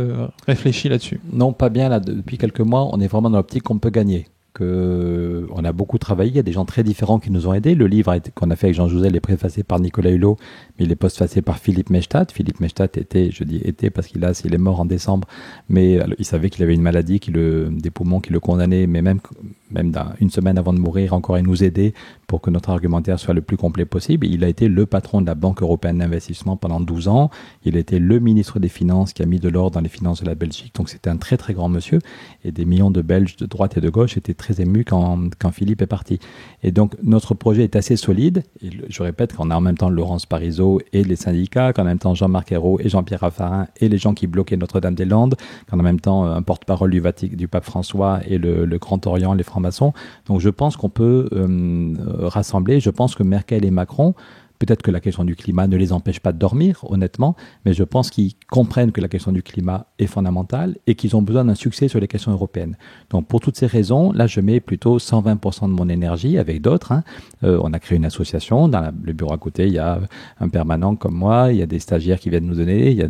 réfléchir là-dessus? Non, pas bien. Là, depuis quelques mois, on est vraiment dans l'optique qu'on peut gagner. On a beaucoup travaillé, il y a des gens très différents qui nous ont aidés. Le livre qu'on a fait avec Jean Jouzel est préfacé par Nicolas Hulot, mais il est postfacé par Philippe Mechtat. Philippe Mechtat était parce qu'il est mort en décembre, mais il savait qu'il avait une maladie, des poumons qui le condamnaient, mais même une semaine avant de mourir, encore à nous aider pour que notre argumentaire soit le plus complet possible. Il a été le patron de la Banque européenne d'investissement pendant 12 ans. Il a été le ministre des Finances qui a mis de l'ordre dans les finances de la Belgique. Donc c'était un très très grand monsieur. Et des millions de Belges de droite et de gauche étaient très émus quand Philippe est parti. Et donc notre projet est assez solide. Et je répète qu'on a en même temps Laurence Parisot et les syndicats, qu'en même temps Jean-Marc Ayrault et Jean-Pierre Raffarin et les gens qui bloquaient Notre-Dame-des-Landes, qu'en même temps un porte-parole du pape François et le Grand Orient, les francs-maçons. Donc je pense qu'on peut rassembler. Je pense que Merkel et Macron, peut-être que la question du climat ne les empêche pas de dormir, honnêtement, mais je pense qu'ils comprennent que la question du climat est fondamentale et qu'ils ont besoin d'un succès sur les questions européennes. Donc pour toutes ces raisons, là je mets plutôt 120% de mon énergie avec d'autres. On a créé une association, dans le bureau à côté il y a un permanent comme moi, il y a des stagiaires qui viennent nous donner, il y a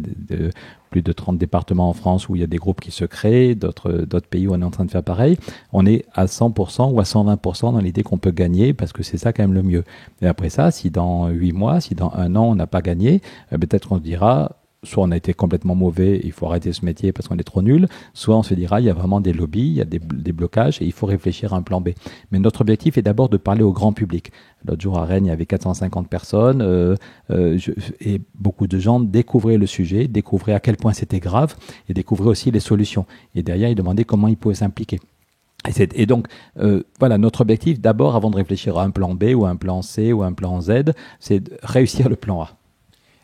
plus de 30 départements en France où il y a des groupes qui se créent, d'autres pays où on est en train de faire pareil. On est à 100% ou à 120% dans l'idée qu'on peut gagner parce que c'est ça quand même le mieux. Et après ça, si dans 8 mois, si dans 1 an on n'a pas gagné, peut-être qu'on se dira soit on a été complètement mauvais, il faut arrêter ce métier parce qu'on est trop nul, soit on se dira il y a vraiment des lobbies, il y a des blocages et il faut réfléchir à un plan B. Mais notre objectif est d'abord de parler au grand public. L'autre jour à Rennes, il y avait 450 personnes et beaucoup de gens découvraient le sujet, découvraient à quel point c'était grave et découvraient aussi les solutions. Et derrière, ils demandaient comment ils pouvaient s'impliquer. Et donc, voilà, notre objectif, d'abord, avant de réfléchir à un plan B ou un plan C ou un plan Z, c'est de réussir le plan A.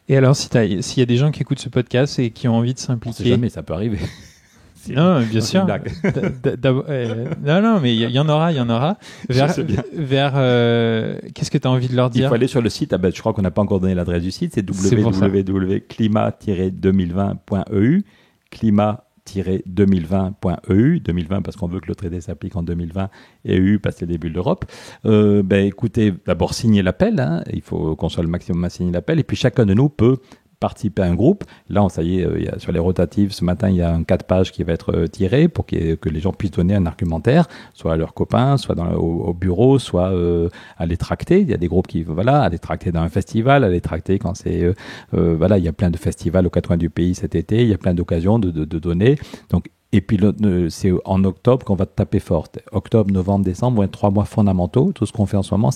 Et alors, s'il y a des gens qui écoutent ce podcast et qui ont envie de s'impliquer... On sait jamais, ça peut arriver. Non, bien sûr. Non, mais il y en aura. Vers qu'est-ce que tu as envie de leur dire? Il faut aller sur le site. Je crois qu'on n'a pas encore donné l'adresse du site. C'est www.climat-2020.eu. Climat-2020.eu, 2020 parce qu'on veut que le traité s'applique en 2020 et EU parce que c'est le début de l'Europe. Écoutez, d'abord signez l'appel, il faut qu'on soit le maximum à signer l'appel et puis chacun de nous peut participer à un groupe. Là, ça y est, sur les rotatives, ce matin, il y a un 4 pages qui va être tiré pour que les gens puissent donner un argumentaire, soit à leurs copains, soit au bureau, soit à les tracter. Il y a des groupes qui, à les tracter dans un festival, à les tracter quand c'est, il y a plein de festivals aux 4 coins du pays cet été, il y a plein d'occasions de donner. Donc, et puis, c'est en octobre qu'on va taper fort. Octobre, novembre, décembre vont être 3 mois fondamentaux. Tout ce qu'on fait en ce moment,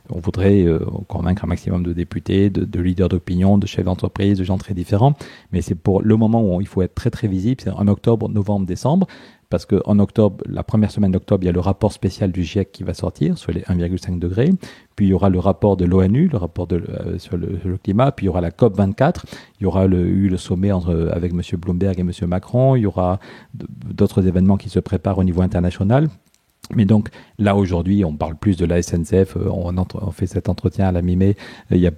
on voudrait convaincre un maximum de députés, de leaders d'opinion, de chefs d'entreprise, de gens très différents. Mais c'est pour le moment où il faut être très, très visible. C'est en octobre, novembre, décembre. Parce qu'en octobre, la première semaine d'octobre, il y a le rapport spécial du GIEC qui va sortir sur les 1,5 degrés. Puis il y aura le rapport de l'ONU, le rapport sur le climat. Puis il y aura la COP24. Il y aura eu le sommet avec M. Bloomberg et M. Macron. Il y aura d'autres événements qui se préparent au niveau international. Mais donc, là, aujourd'hui, on parle plus de la SNCF, on fait cet entretien à la mi-mai,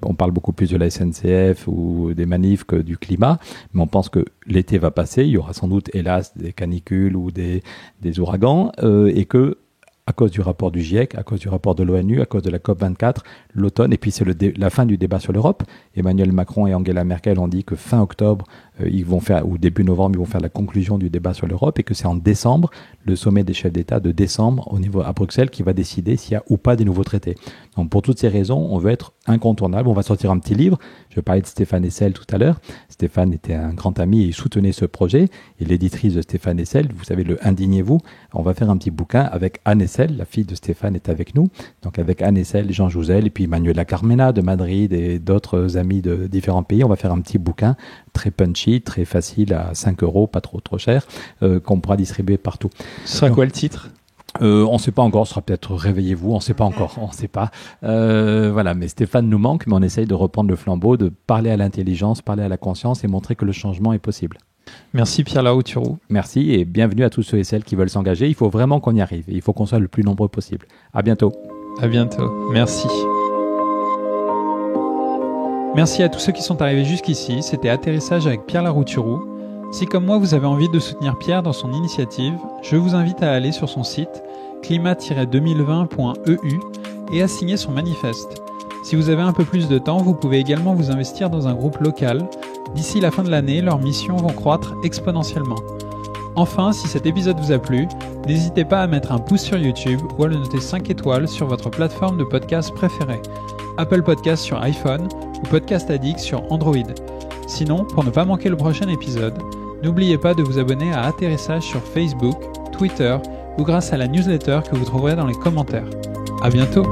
on parle beaucoup plus de la SNCF ou des manifs que du climat, mais on pense que l'été va passer, il y aura sans doute, hélas, des canicules ou des ouragans, et que, à cause du rapport du GIEC, à cause du rapport de l'ONU, à cause de la COP24, l'automne, et puis c'est la fin du débat sur l'Europe. Emmanuel Macron et Angela Merkel ont dit que fin octobre, ou début novembre, ils vont faire la conclusion du débat sur l'Europe et que c'est en décembre, le sommet des chefs d'État de décembre à Bruxelles qui va décider s'il y a ou pas des nouveaux traités. Donc pour toutes ces raisons, on veut être incontournable. On va sortir un petit livre. Je parlais de Stéphane Hessel tout à l'heure. Stéphane était un grand ami et il soutenait ce projet. Et l'éditrice de Stéphane Hessel, vous savez, le Indignez-vous, on va faire un petit bouquin avec Anne Hessel, la fille de Stéphane est avec nous. Donc avec Anne Hessel, Jean Jouzel et puis Manuela Carmena de Madrid et d'autres amis de différents pays. On va faire un petit bouquin très punchy, très facile à 5 €, pas trop cher, qu'on pourra distribuer partout. Ce sera quoi le titre ? On ne sait pas encore, ce sera peut-être Réveillez-vous, on ne sait pas encore, on ne sait pas. Mais Stéphane nous manque, mais on essaye de reprendre le flambeau, de parler à l'intelligence, parler à la conscience et montrer que le changement est possible. Merci Pierre Larouturou. Merci et bienvenue à tous ceux et celles qui veulent s'engager. Il faut vraiment qu'on y arrive et il faut qu'on soit le plus nombreux possible. À bientôt. À bientôt. Merci. Merci à tous ceux qui sont arrivés jusqu'ici. C'était Atterrissage avec Pierre Larouturou. Si comme moi vous avez envie de soutenir Pierre dans son initiative, je vous invite à aller sur son site climat-2020.eu et à signer son manifeste. Si vous avez un peu plus de temps, vous pouvez également vous investir dans un groupe local. D'ici la fin de l'année, leurs missions vont croître exponentiellement. Enfin, si cet épisode vous a plu, n'hésitez pas à mettre un pouce sur YouTube ou à le noter 5 étoiles sur votre plateforme de podcast préférée. Apple Podcast sur iPhone ou Podcast Addict sur Android. Sinon, pour ne pas manquer le prochain épisode, n'oubliez pas de vous abonner à Atterrissage sur Facebook, Twitter, ou grâce à la newsletter que vous trouverez dans les commentaires. À bientôt!